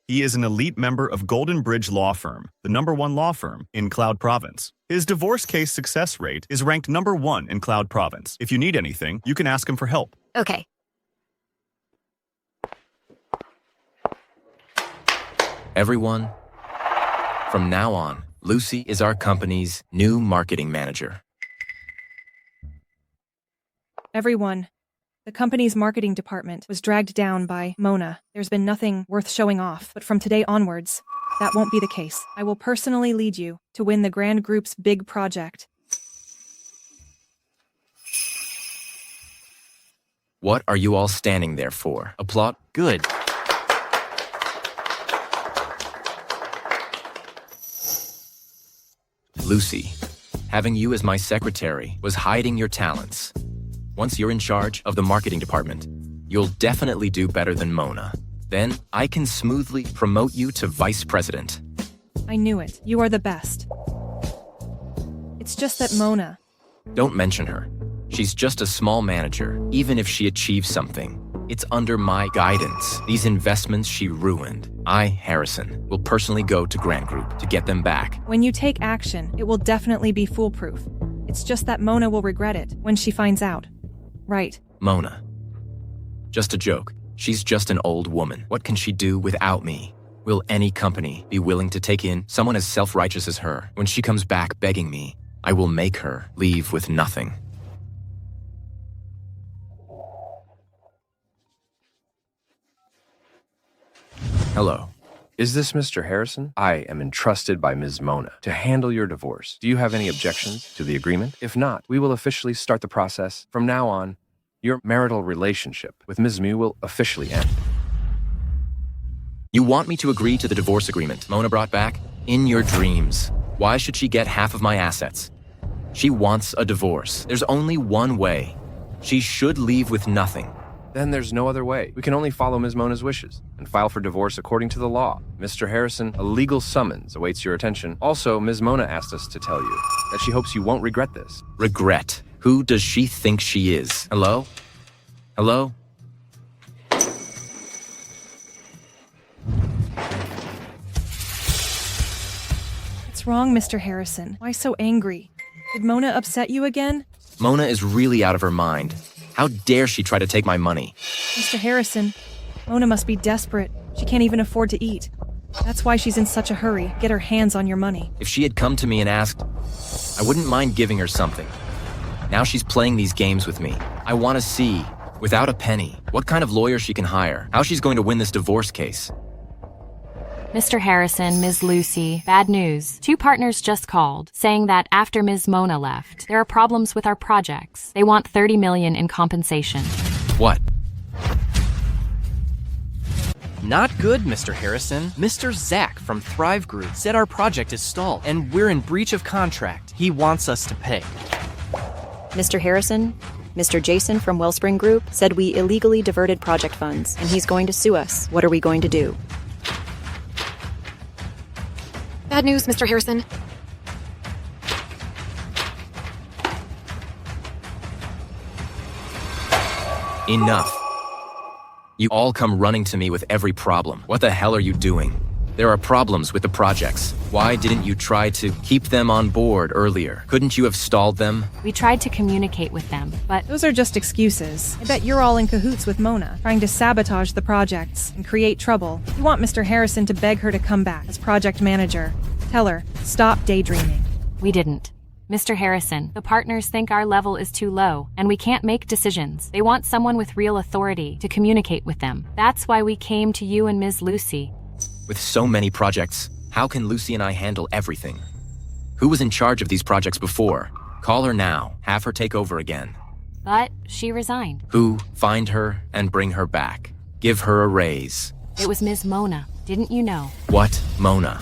[SPEAKER 6] He is an elite member of Golden Bridge Law Firm, the #1 law firm in Cloud Province. His divorce case success rate is ranked #1 in Cloud Province. If you need anything, you can ask him for help.
[SPEAKER 1] Okay.
[SPEAKER 2] Everyone, from now on, Lucy is our company's new marketing manager.
[SPEAKER 3] Everyone, the company's marketing department was dragged down by Mona. There's been nothing worth showing off, but from today onwards, that won't be the case. I will personally lead you to win the Grand Group's big project.
[SPEAKER 2] What are you all standing there for? Applaud? Good. Lucy, having you as my secretary was hiding your talents. Once you're in charge of the marketing department, you'll definitely do better than Mona. Then I can smoothly promote you to vice president.
[SPEAKER 3] I knew it. You are the best. It's just that Mona...
[SPEAKER 2] Don't mention her. She's just a small manager. Even if she achieves something, it's under my guidance. These investments she ruined. I, Harrison, will personally go to Grand Group to get them back.
[SPEAKER 3] When you take action, it will definitely be foolproof. It's just that Mona will regret it when she finds out. Right.
[SPEAKER 2] Mona. Just a joke. She's just an old woman. What can she do without me? Will any company be willing to take in someone as self-righteous as her? When she comes back begging me, I will make her leave with nothing. Hello.
[SPEAKER 13] Is this Mr. Harrison? I am entrusted by Ms. Mona to handle your divorce. Do you have any objections to the agreement? If not, we will officially start the process. From now on, your marital relationship with Ms. Mew will officially end.
[SPEAKER 2] You want me to agree to the divorce agreement Mona brought back? In your dreams. Why should she get half of my assets? She wants a divorce. There's only one way. She should leave with nothing.
[SPEAKER 13] Then there's no other way. We can only follow Ms. Mona's wishes and file for divorce according to the law. Mr. Harrison, a legal summons awaits your attention. Also, Ms. Mona asked us to tell you that she hopes you won't regret this.
[SPEAKER 2] Regret? Who does she think she is? Hello? Hello?
[SPEAKER 3] What's wrong, Mr. Harrison? Why so angry? Did Mona upset you again?
[SPEAKER 2] Mona is really out of her mind. How dare she try to take my money?
[SPEAKER 3] Mr. Harrison, Mona must be desperate. She can't even afford to eat. That's why she's in such a hurry. Get her hands on your money.
[SPEAKER 2] If she had come to me and asked, I wouldn't mind giving her something. Now she's playing these games with me. I want to see, without a penny, what kind of lawyer she can hire, how she's going to win this divorce case.
[SPEAKER 5] Mr. Harrison, Ms. Lucy, bad news. 2 partners just called, saying that after Ms. Mona left, there are problems with our projects. They want $30 million in compensation.
[SPEAKER 2] What?
[SPEAKER 4] Not good, Mr. Harrison. Mr. Zach from Thrive Group said our project is stalled, and we're in breach of contract. He wants us to pay.
[SPEAKER 7] Mr. Harrison, Mr. Jason from Wellspring Group said we illegally diverted project funds, and he's going to sue us. What are we going to do?
[SPEAKER 9] Bad news, Mr. Harrison.
[SPEAKER 2] Enough. You all come running to me with every problem. What the hell are you doing? There are problems with the projects. Why didn't you try to keep them on board earlier? Couldn't you have stalled them?
[SPEAKER 5] We tried to communicate with them, but
[SPEAKER 3] Those are just excuses. I bet you're all in cahoots with Mona, trying to sabotage the projects and create trouble. You want Mr. Harrison to beg her to come back as project manager. Tell her, stop daydreaming.
[SPEAKER 5] we didn't. Mr. Harrison, the partners think our level is too low, and we can't make decisions. They want someone with real authority to communicate with them. That's why we came to you and Ms. Lucy.
[SPEAKER 2] With so many projects, how can Lucy and I handle everything? Who was in charge of these projects before? Call her now. Have her take over again.
[SPEAKER 5] But she resigned.
[SPEAKER 2] Who? Find her and bring her back. Give her a raise.
[SPEAKER 5] It was Ms. Mona. Didn't you know?
[SPEAKER 2] What? Mona?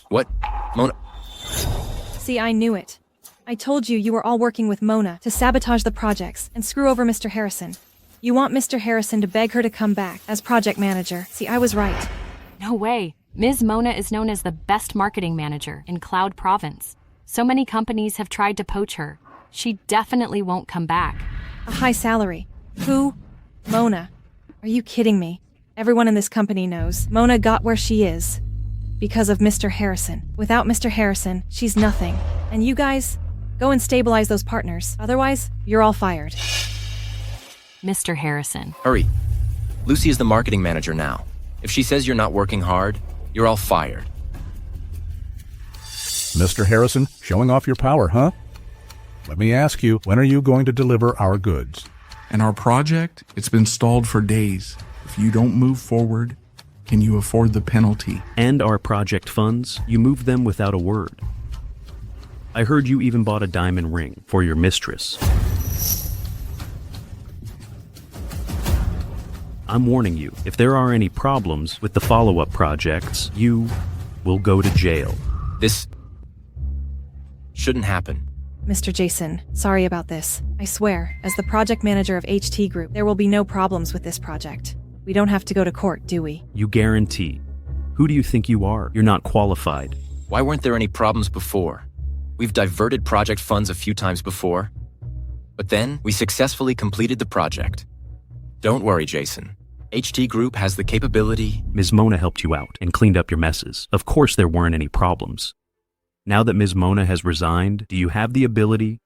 [SPEAKER 2] What? Mona?
[SPEAKER 3] See, I knew it. I told you were all working with Mona to sabotage the projects and screw over Mr. Harrison. You want Mr. Harrison to beg her to come back as project manager. See, I was right.
[SPEAKER 5] No way. Ms. Mona is known as the best marketing manager in Cloud Province. So many companies have tried to poach her. She definitely won't come back.
[SPEAKER 3] A high salary. Who? Mona. Are you kidding me? Everyone in this company knows Mona got where she is because of Mr. Harrison. Without Mr. Harrison, she's nothing. And you guys, go and stabilize those partners. Otherwise, you're all fired.
[SPEAKER 5] Mr. Harrison.
[SPEAKER 2] Hurry. Lucy is the marketing manager now. If she says you're not working hard, you're all fired.
[SPEAKER 14] Mr. Harrison, showing off your power, huh? Let me ask you, when are you going to deliver our goods?
[SPEAKER 15] And our project, it's been stalled for days. If you don't move forward, can you afford the penalty?
[SPEAKER 16] And our project funds, you moved them without a word. I heard you even bought a diamond ring for your mistress. I'm warning you, if there are any problems with the follow-up projects, you will go to jail.
[SPEAKER 2] This shouldn't happen.
[SPEAKER 3] Mr. Jason, sorry about this. I swear, as the project manager of HT Group, there will be no problems with this project. We don't have to go to court, do we?
[SPEAKER 16] You guarantee. Who do you think you are? You're not qualified.
[SPEAKER 2] Why weren't there any problems before? We've diverted project funds a few times before. But then, we successfully completed the project. Don't worry, Jason. HT Group has the capability.
[SPEAKER 16] Ms. Mona helped you out and cleaned up your messes. Of course there weren't any problems. Now that Ms. Mona has resigned, do you have the ability?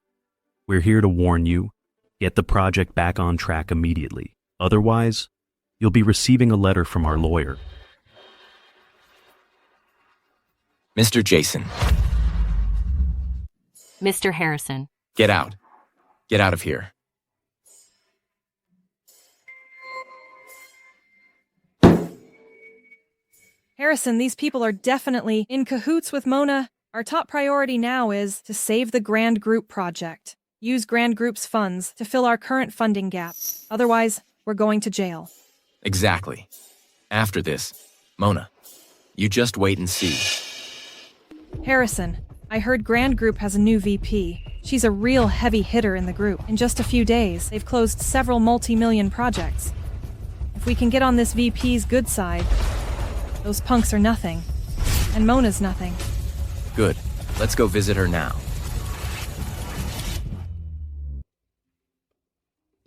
[SPEAKER 16] We're here to warn you. Get the project back on track immediately. Otherwise, you'll be receiving a letter from our lawyer.
[SPEAKER 2] Mr. Jason.
[SPEAKER 5] Mr. Harrison.
[SPEAKER 2] Get out. Get out of here.
[SPEAKER 3] Harrison, these people are definitely in cahoots with Mona. Our top priority now is to save the Grand Group project. Use Grand Group's funds to fill our current funding gap. Otherwise, we're going to jail.
[SPEAKER 2] Exactly. After this, Mona, you just wait and see.
[SPEAKER 3] Harrison, I heard Grand Group has a new VP. She's a real heavy hitter in the group. In just a few days, they've closed several multi-million projects. If we can get on this VP's good side, those punks are nothing. And Mona's nothing.
[SPEAKER 2] Good. Let's go visit her now.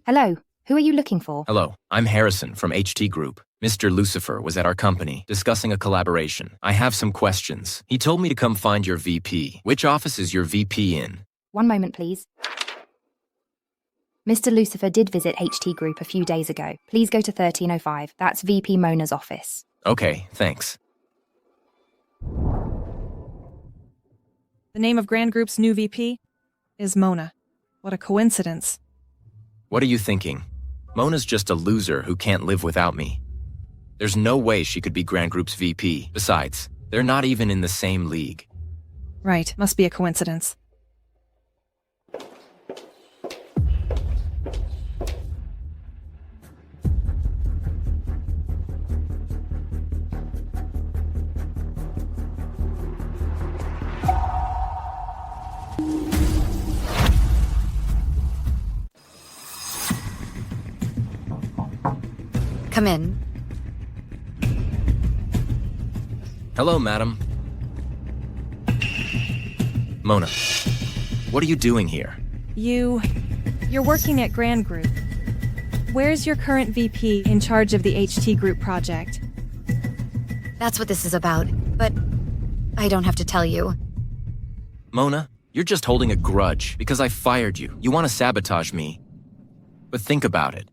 [SPEAKER 17] Hello. Who are you looking for?
[SPEAKER 2] Hello. I'm Harrison from HT Group. Mr. Lucifer was at our company discussing a collaboration. I have some questions. He told me to come find your VP. Which office is your VP in?
[SPEAKER 17] One moment, please. Mr. Lucifer did visit HT Group a few days ago. Please go to 1305. That's VP Mona's office.
[SPEAKER 2] Okay, thanks.
[SPEAKER 3] The name of Grand Group's new VP is Mona. What a coincidence.
[SPEAKER 2] What are you thinking? Mona's just a loser who can't live without me. There's no way she could be Grand Group's VP. Besides, they're not even in the same league.
[SPEAKER 3] Right, must be a coincidence.
[SPEAKER 1] Come in.
[SPEAKER 2] Hello, madam. Mona, what are you doing here?
[SPEAKER 3] You're working at Grand Group. Where's your current VP in charge of the HT Group project?
[SPEAKER 1] That's what this is about, but I don't have to tell you.
[SPEAKER 2] Mona, you're just holding a grudge because I fired you. You want to sabotage me. But think about it.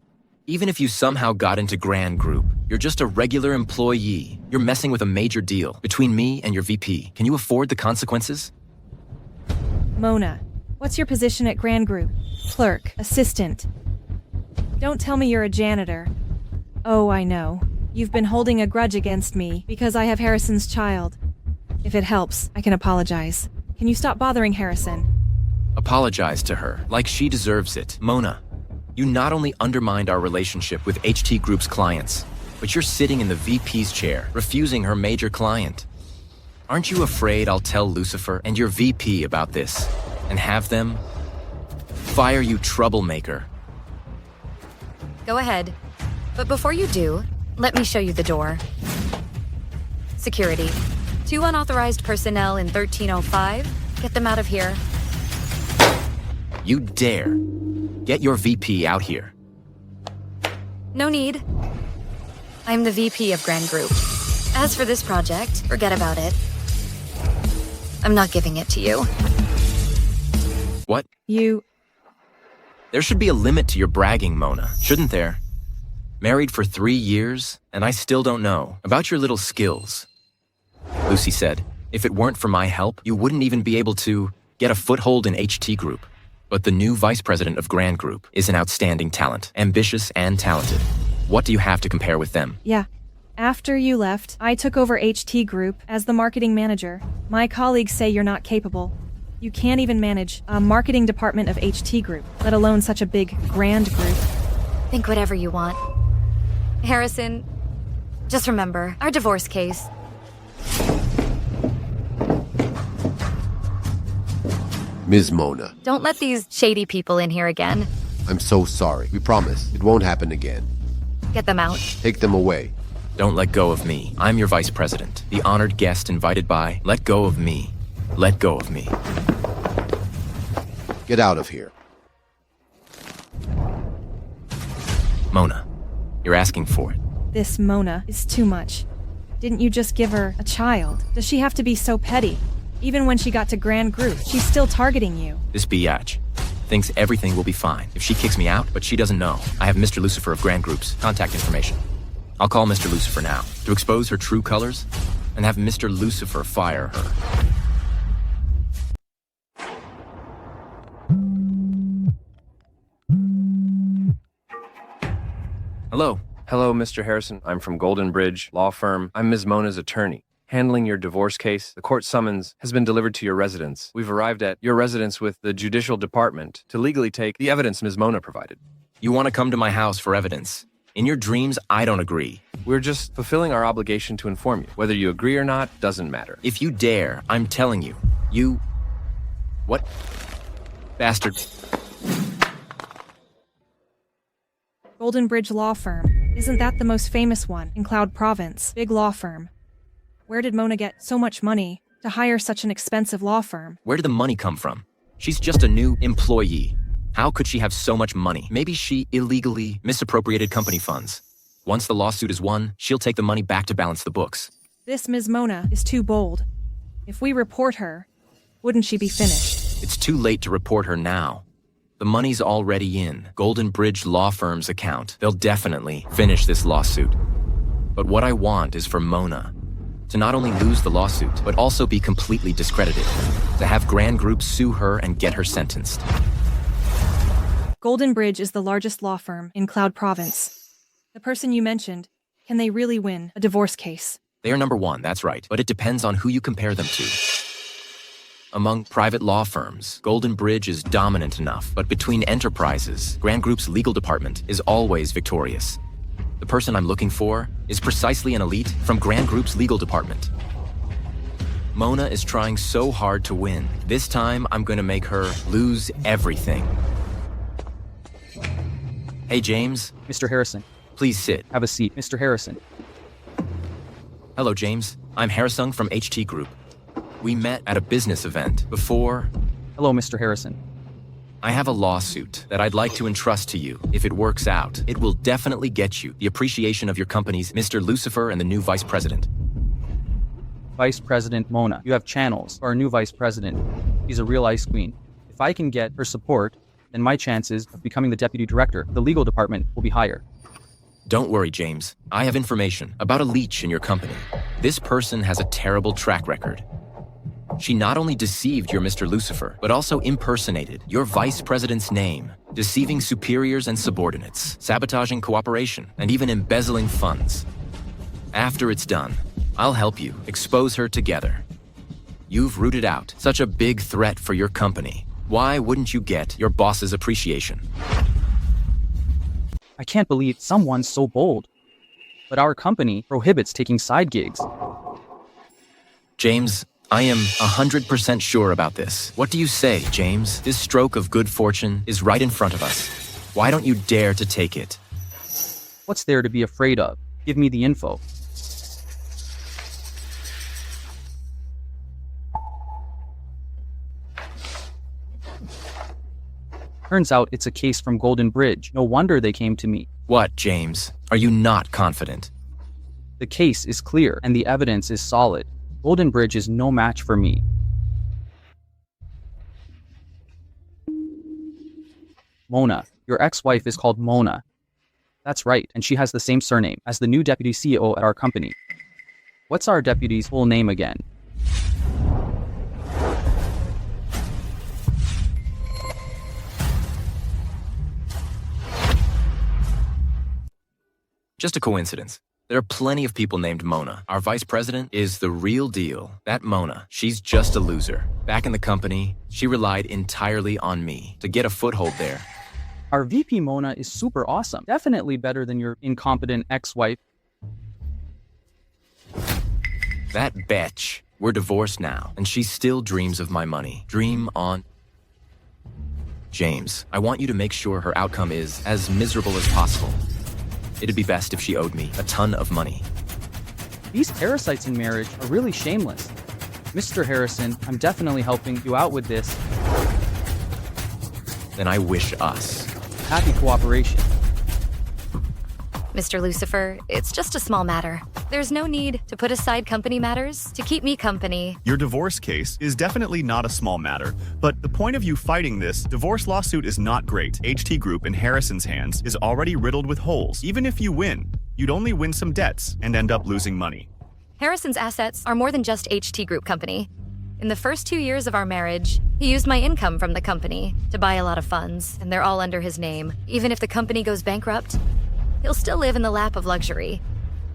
[SPEAKER 2] Even if you somehow got into Grand Group, you're just a regular employee. You're messing with a major deal between me and your VP. Can you afford the consequences?
[SPEAKER 3] Mona, what's your position at Grand Group? Clerk, assistant. Don't tell me you're a janitor. Oh, I know. You've been holding a grudge against me because I have Harrison's child. If it helps, I can apologize. Can you stop bothering Harrison?
[SPEAKER 2] Apologize to her, like she deserves it. Mona, you not only undermined our relationship with HT Group's clients, but you're sitting in the VP's chair, refusing her major client. Aren't you afraid I'll tell Lucifer and your VP about this, and have them fire you, troublemaker?
[SPEAKER 1] Go ahead. But before you do, let me show you the door. Security. 2 unauthorized personnel in 1305. Get them out of here.
[SPEAKER 2] You dare. Get your VP out here.
[SPEAKER 1] No need. I'm the VP of Grand Group. As for this project, forget about it. I'm not giving it to you.
[SPEAKER 2] What?
[SPEAKER 3] You...
[SPEAKER 2] There should be a limit to your bragging, Mona, shouldn't there? Married for 3 years, and I still don't know about your little skills. Lucy said, if it weren't for my help, you wouldn't even be able to get a foothold in HT Group. But the new vice president of Grand Group is an outstanding talent, ambitious and talented. What do you have to compare with them?
[SPEAKER 3] Yeah. After you left, I took over HT Group as the marketing manager. My colleagues say you're not capable. You can't even manage a marketing department of HT Group, let alone such a big, grand group.
[SPEAKER 1] Think whatever you want. Harrison, just remember, our divorce case.
[SPEAKER 10] Ms. Mona,
[SPEAKER 1] Don't let these shady people in here again.
[SPEAKER 10] I'm so sorry. We promise it won't happen again.
[SPEAKER 1] Get them out.
[SPEAKER 10] Take them away.
[SPEAKER 2] Don't let go of me. I'm your vice president, the honored guest invited by. Let go of me. Let go of me.
[SPEAKER 10] Get out of here.
[SPEAKER 2] Mona, you're asking for it.
[SPEAKER 3] This Mona is too much. Didn't you just give her a child? Does she have to be so petty? Even when she got to Grand Group, she's still targeting you.
[SPEAKER 2] This biatch thinks everything will be fine if she kicks me out, but she doesn't know. I have Mr. Lucifer of Grand Group's contact information. I'll call Mr. Lucifer now to expose her true colors and have Mr. Lucifer fire her. Hello.
[SPEAKER 13] Hello, Mr. Harrison. I'm from Golden Bridge Law Firm. I'm Ms. Mona's attorney. Handling your divorce case, the court summons has been delivered to your residence. We've arrived at your residence with the judicial department to legally take the evidence Ms. Mona provided.
[SPEAKER 2] You want to come to my house for evidence? In your dreams, I don't agree.
[SPEAKER 13] We're just fulfilling our obligation to inform you. Whether you agree or not doesn't matter.
[SPEAKER 2] If you dare, I'm telling you, you... What? Bastard.
[SPEAKER 3] Golden Bridge Law Firm. Isn't that the most famous one in Cloud Province? Big law firm. Where did Mona get so much money to hire such an expensive law firm?
[SPEAKER 2] Where did the money come from? She's just a new employee. How could she have so much money? Maybe she illegally misappropriated company funds. Once the lawsuit is won, she'll take the money back to balance the books.
[SPEAKER 3] This Ms. Mona is too bold. If we report her, wouldn't she be finished?
[SPEAKER 2] It's too late to report her now. The money's already in Golden Bridge Law Firm's account. They'll definitely finish this lawsuit. But what I want is for Mona to not only lose the lawsuit, but also be completely discredited. To have Grand Group sue her and get her sentenced.
[SPEAKER 3] Golden Bridge is the largest law firm in Cloud Province. The person you mentioned, can they really win a divorce case?
[SPEAKER 2] They are number one, that's right, but it depends on who you compare them to. Among private law firms, Golden Bridge is dominant enough, but between enterprises, Grand Group's legal department is always victorious. The person I'm looking for is precisely an elite from Grand Group's legal department. Mona is trying so hard to win. This time, I'm going to make her lose everything. Hey, James.
[SPEAKER 18] Mr. Harrison.
[SPEAKER 2] Please sit.
[SPEAKER 18] Have a seat. Mr. Harrison.
[SPEAKER 2] Hello, James. I'm Harrison from HT Group. We met at a business event before...
[SPEAKER 18] Hello, Mr. Harrison.
[SPEAKER 2] I have a lawsuit that I'd like to entrust to you. If it works out, it will definitely get you the appreciation of your company's Mr. Lucifer and the new vice president.
[SPEAKER 18] Vice President Mona, you have channels for our new vice president. She's a real ice queen. If I can get her support, then my chances of becoming the deputy director of the legal department will be higher.
[SPEAKER 2] Don't worry, James. I have information about a leech in your company. This person has a terrible track record. She not only deceived your Mr. Lucifer, but also impersonated your vice president's name, deceiving superiors and subordinates, sabotaging cooperation, and even embezzling funds. After it's done, I'll help you expose her together. You've rooted out such a big threat for your company. Why wouldn't you get your boss's appreciation?
[SPEAKER 18] I can't believe someone's so bold. But our company prohibits taking side gigs.
[SPEAKER 2] James, I am 100% sure about this. What do you say, James? This stroke of good fortune is right in front of us. Why don't you dare to take it?
[SPEAKER 18] What's there to be afraid of? Give me the info. Turns out it's a case from Golden Bridge. No wonder they came to me.
[SPEAKER 2] What, James? Are you not confident?
[SPEAKER 18] The case is clear and the evidence is solid. Golden Bridge is no match for me. Mona. Your ex-wife is called Mona. That's right, and she has the same surname as the new deputy CEO at our company. What's our deputy's full name again?
[SPEAKER 2] Just a coincidence. There are plenty of people named Mona. Our vice president is the real deal. That Mona, she's just a loser. Back in the company, she relied entirely on me to get a foothold there.
[SPEAKER 18] Our VP Mona is super awesome. Definitely better than your incompetent ex-wife.
[SPEAKER 2] That bitch. We're divorced now, and she still dreams of my money. Dream on. James, I want you to make sure her outcome is as miserable as possible. It'd be best if she owed me a ton of money.
[SPEAKER 18] These parasites in marriage are really shameless. Mr. Harrison, I'm definitely helping you out with this.
[SPEAKER 2] Then I wish us
[SPEAKER 18] happy cooperation.
[SPEAKER 1] Mr. Lucifer, it's just a small matter. There's no need to put aside company matters to keep me company.
[SPEAKER 6] Your divorce case is definitely not a small matter, but the point of you fighting this divorce lawsuit is not great. HT Group in Harrison's hands is already riddled with holes. Even if you win, you'd only win some debts and end up losing money.
[SPEAKER 1] Harrison's assets are more than just HT Group company. In the first 2 years of our marriage, he used my income from the company to buy a lot of funds, and they're all under his name. Even if the company goes bankrupt, he'll still live in the lap of luxury.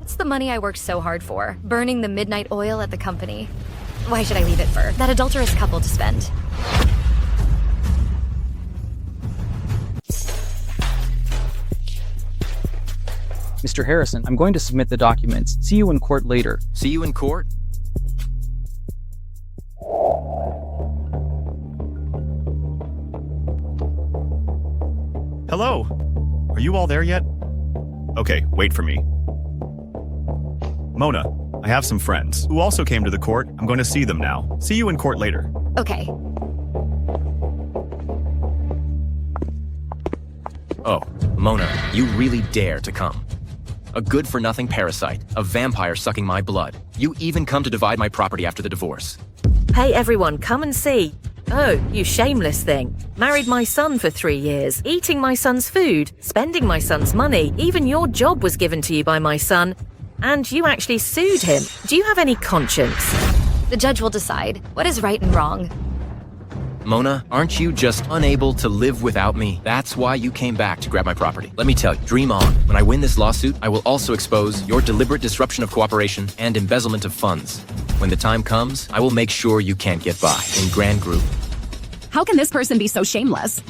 [SPEAKER 1] It's the money I worked so hard for, burning the midnight oil at the company. Why should I leave it for that adulterous couple to spend?
[SPEAKER 18] Mr. Harrison, I'm going to submit the documents. See you in court later.
[SPEAKER 2] See you in court?
[SPEAKER 6] Hello? Are you all there yet? Okay, wait for me. Mona, I have some friends who also came to the court. I'm going to see them now. See you in court later.
[SPEAKER 1] Okay.
[SPEAKER 2] Oh, Mona, you really dare to come. A good-for-nothing parasite, a vampire sucking my blood. You even come to divide my property after the divorce.
[SPEAKER 19] Hey everyone, come and see. Oh, you shameless thing. Married my son for 3 years, eating my son's food, spending my son's money. Even your job was given to you by my son, and you actually sued him. Do you have any conscience?
[SPEAKER 1] The judge will decide what is right and wrong.
[SPEAKER 2] Mona, aren't you just unable to live without me? That's why you came back to grab my property. Let me tell you, dream on. When I win this lawsuit, I will also expose your deliberate disruption of cooperation and embezzlement of funds. When the time comes, I will make sure you can't get by in Grand Group.
[SPEAKER 20] How can this person be so shameless?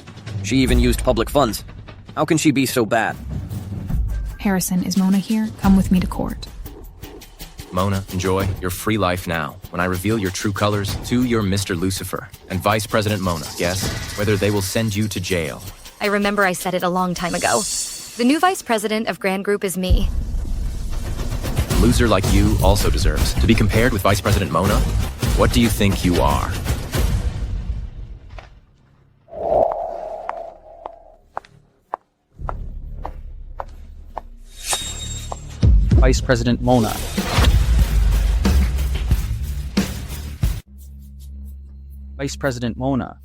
[SPEAKER 21] She even used public funds. How can she be so bad?
[SPEAKER 9] Harrison, is Mona here? Come with me to court.
[SPEAKER 2] Mona, enjoy your free life now when I reveal your true colors to your Mr. Lucifer and Vice President Mona. Guess whether they will send you to jail.
[SPEAKER 1] I remember I said it a long time ago. The new vice president of Grand Group is me.
[SPEAKER 2] A loser like you also deserves to be compared with Vice President Mona. What do you think you are?
[SPEAKER 18] Vice President Mona. Vice President Mona.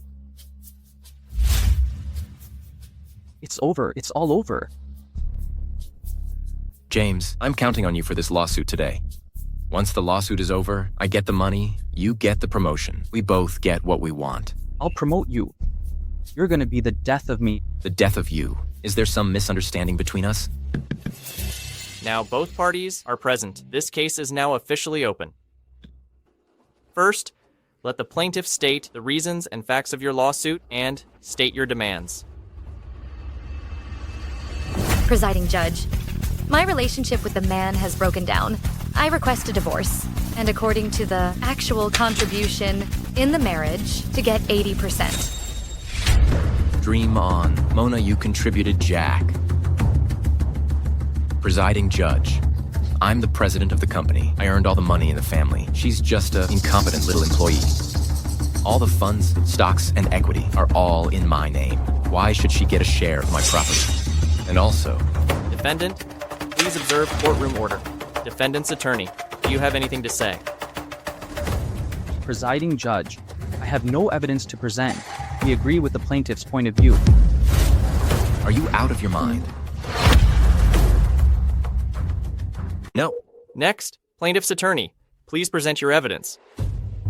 [SPEAKER 18] It's over. It's all over.
[SPEAKER 2] James, I'm counting on you for this lawsuit today. Once the lawsuit is over, I get the money, you get the promotion. We both get what we want.
[SPEAKER 18] I'll promote you. You're gonna be the death of me.
[SPEAKER 2] The death of you. Is there some misunderstanding between us?
[SPEAKER 4] Now both parties are present. This case is now officially open. First, let the plaintiff state the reasons and facts of your lawsuit and state your demands.
[SPEAKER 1] Presiding Judge, my relationship with the man has broken down. I request a divorce, and according to the actual contribution in the marriage, to get 80%.
[SPEAKER 2] Dream on. Mona, you contributed Jack. Presiding Judge, I'm the president of the company. I earned all the money in the family. She's just an incompetent little employee. All the funds, stocks, and equity are all in my name. Why should she get a share of my property? And also...
[SPEAKER 4] Defendant, please observe courtroom order. Defendant's attorney, do you have anything to say?
[SPEAKER 18] Presiding Judge, I have no evidence to present. We agree with the plaintiff's point of view.
[SPEAKER 2] Are you out of your mind? No.
[SPEAKER 4] Next, plaintiff's attorney, please present your evidence.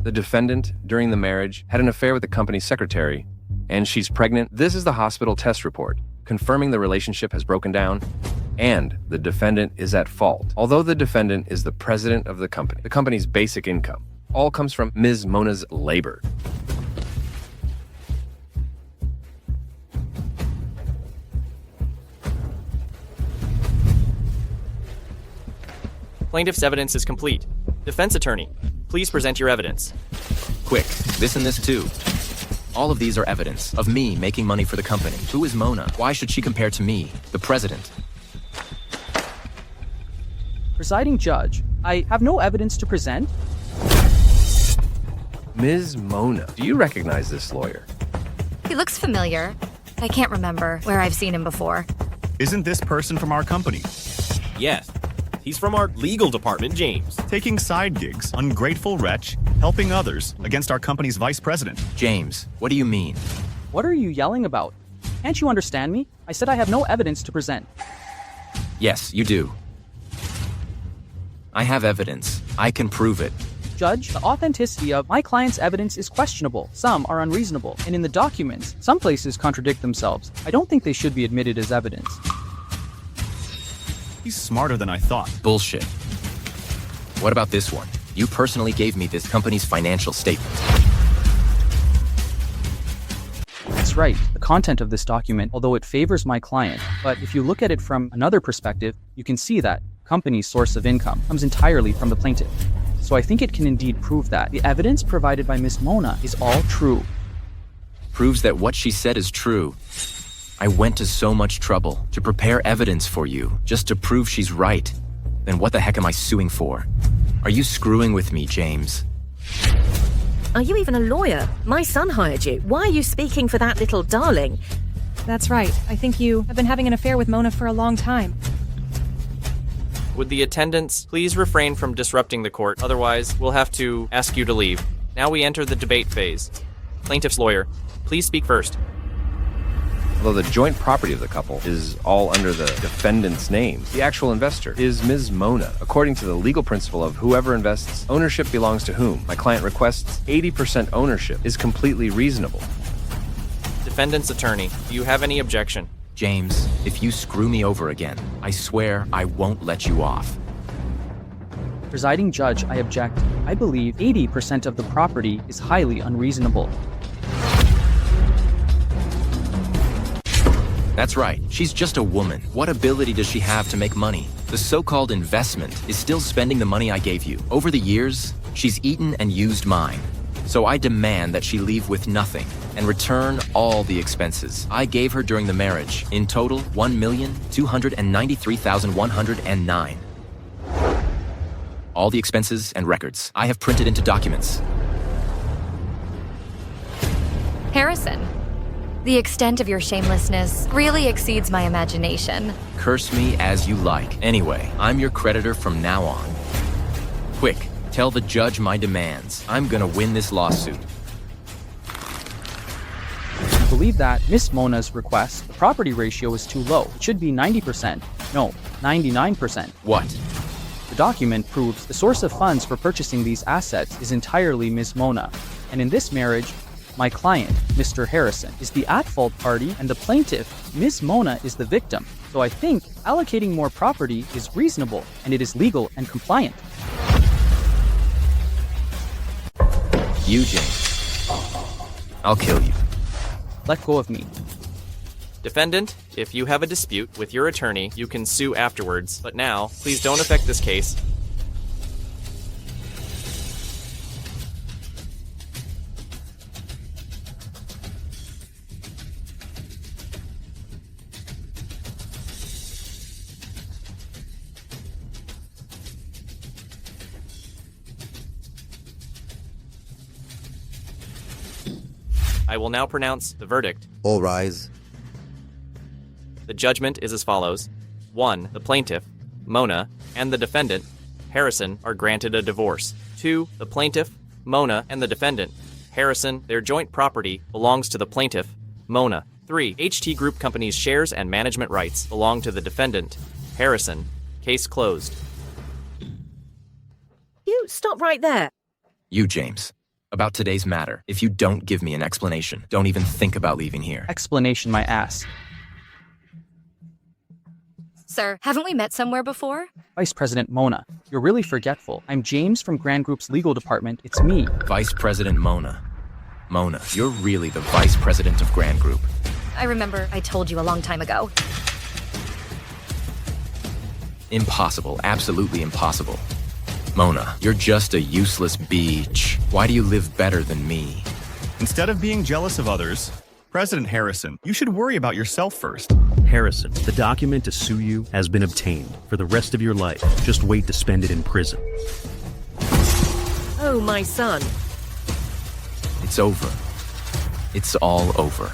[SPEAKER 13] The defendant, during the marriage, had an affair with the company's secretary, and she's pregnant. This is the hospital test report, confirming the relationship has broken down, and the defendant is at fault. Although the defendant is the president of the company's basic income all comes from Ms. Mona's labor.
[SPEAKER 4] Plaintiff's evidence is complete. Defense attorney, please present your evidence.
[SPEAKER 2] Quick, this and this too. All of these are evidence of me making money for the company. Who is Mona? Why should she compare to me, the president?
[SPEAKER 18] Presiding Judge, I have no evidence to present.
[SPEAKER 13] Ms. Mona, do you recognize this lawyer?
[SPEAKER 1] He looks familiar. I can't remember where I've seen him before.
[SPEAKER 6] Isn't this person from our company?
[SPEAKER 11] Yes. He's from our legal department, James.
[SPEAKER 6] Taking side gigs, ungrateful wretch, helping others against our company's vice president.
[SPEAKER 2] James, what do you mean?
[SPEAKER 18] What are you yelling about? Can't you understand me? I said I have no evidence to present.
[SPEAKER 2] Yes, you do. I have evidence. I can prove it.
[SPEAKER 18] Judge, the authenticity of my client's evidence is questionable. Some are unreasonable. And in the documents, some places contradict themselves. I don't think they should be admitted as evidence.
[SPEAKER 6] He's smarter than I thought.
[SPEAKER 2] Bullshit. What about this one? You personally gave me this company's financial statement.
[SPEAKER 18] That's right. The content of this document, although it favors my client, but if you look at it from another perspective, you can see that company's source of income comes entirely from the plaintiff. So I think it can indeed prove that the evidence provided by Miss Mona is all true.
[SPEAKER 2] Proves that what she said is true. I went to so much trouble to prepare evidence for you just to prove she's right. Then what the heck am I suing for? Are you screwing with me, James?
[SPEAKER 19] Are you even a lawyer? My son hired you. Why are you speaking for that little darling?
[SPEAKER 3] That's right. I think you have been having an affair with Mona for a long time.
[SPEAKER 4] Would the attendants please refrain from disrupting the court? Otherwise, we'll have to ask you to leave. Now we enter the debate phase. Plaintiff's lawyer, please speak first.
[SPEAKER 13] Although the joint property of the couple is all under the defendant's name, the actual investor is Ms. Mona. According to the legal principle of whoever invests, ownership belongs to whom. My client requests 80% ownership is completely reasonable.
[SPEAKER 4] Defendant's attorney, do you have any objection?
[SPEAKER 2] James, if you screw me over again, I swear I won't let you off.
[SPEAKER 18] Presiding Judge, I object. I believe 80% of the property is highly unreasonable.
[SPEAKER 2] That's right. She's just a woman. What ability does she have to make money? The so-called investment is still spending the money I gave you. Over the years, she's eaten and used mine. So I demand that she leave with nothing and return all the expenses I gave her during the marriage. In total, $1,293,109. All the expenses and records I have printed into documents.
[SPEAKER 1] Harrison, the extent of your shamelessness really exceeds my imagination.
[SPEAKER 2] Curse me as you like. Anyway, I'm your creditor from now on. Quick, tell the judge my demands. I'm gonna win this lawsuit.
[SPEAKER 18] I believe that Miss Mona's request, the property ratio is too low. It should be 90%. No, 99%.
[SPEAKER 2] What?
[SPEAKER 18] The document proves the source of funds for purchasing these assets is entirely Ms. Mona. And in this marriage, my client, Mr. Harrison, is the at-fault party and the plaintiff, Ms. Mona, is the victim. So I think allocating more property is reasonable and it is legal and compliant.
[SPEAKER 2] You, James. I'll kill you.
[SPEAKER 18] Let go of me.
[SPEAKER 4] Defendant, if you have a dispute with your attorney, you can sue afterwards. But now, please don't affect this case. I will now pronounce the verdict.
[SPEAKER 10] All rise.
[SPEAKER 4] The judgment is as follows. 1. The plaintiff, Mona, and the defendant, Harrison, are granted a divorce. 2. The plaintiff, Mona, and the defendant, Harrison, their joint property belongs to the plaintiff, Mona. 3. HT Group Company's shares and management rights belong to the defendant, Harrison. Case closed.
[SPEAKER 19] You stop right there.
[SPEAKER 2] You, James. About today's matter, if you don't give me an explanation, don't even think about leaving here.
[SPEAKER 18] Explanation my ass.
[SPEAKER 1] Sir, haven't we met somewhere before?
[SPEAKER 18] Vice President Mona, you're really forgetful. I'm James from Grand Group's legal department. It's me.
[SPEAKER 2] Vice President Mona. Mona, you're really the Vice President of Grand Group.
[SPEAKER 1] I remember I told you a long time ago.
[SPEAKER 2] Impossible. Absolutely impossible. Mona, you're just a useless beach. Why do you live better than me?
[SPEAKER 6] Instead of being jealous of others, President Harrison, you should worry about yourself first.
[SPEAKER 16] Harrison, the document to sue you has been obtained. For the rest of your life, just wait to spend it in prison.
[SPEAKER 19] Oh, my son.
[SPEAKER 2] It's over. It's all over.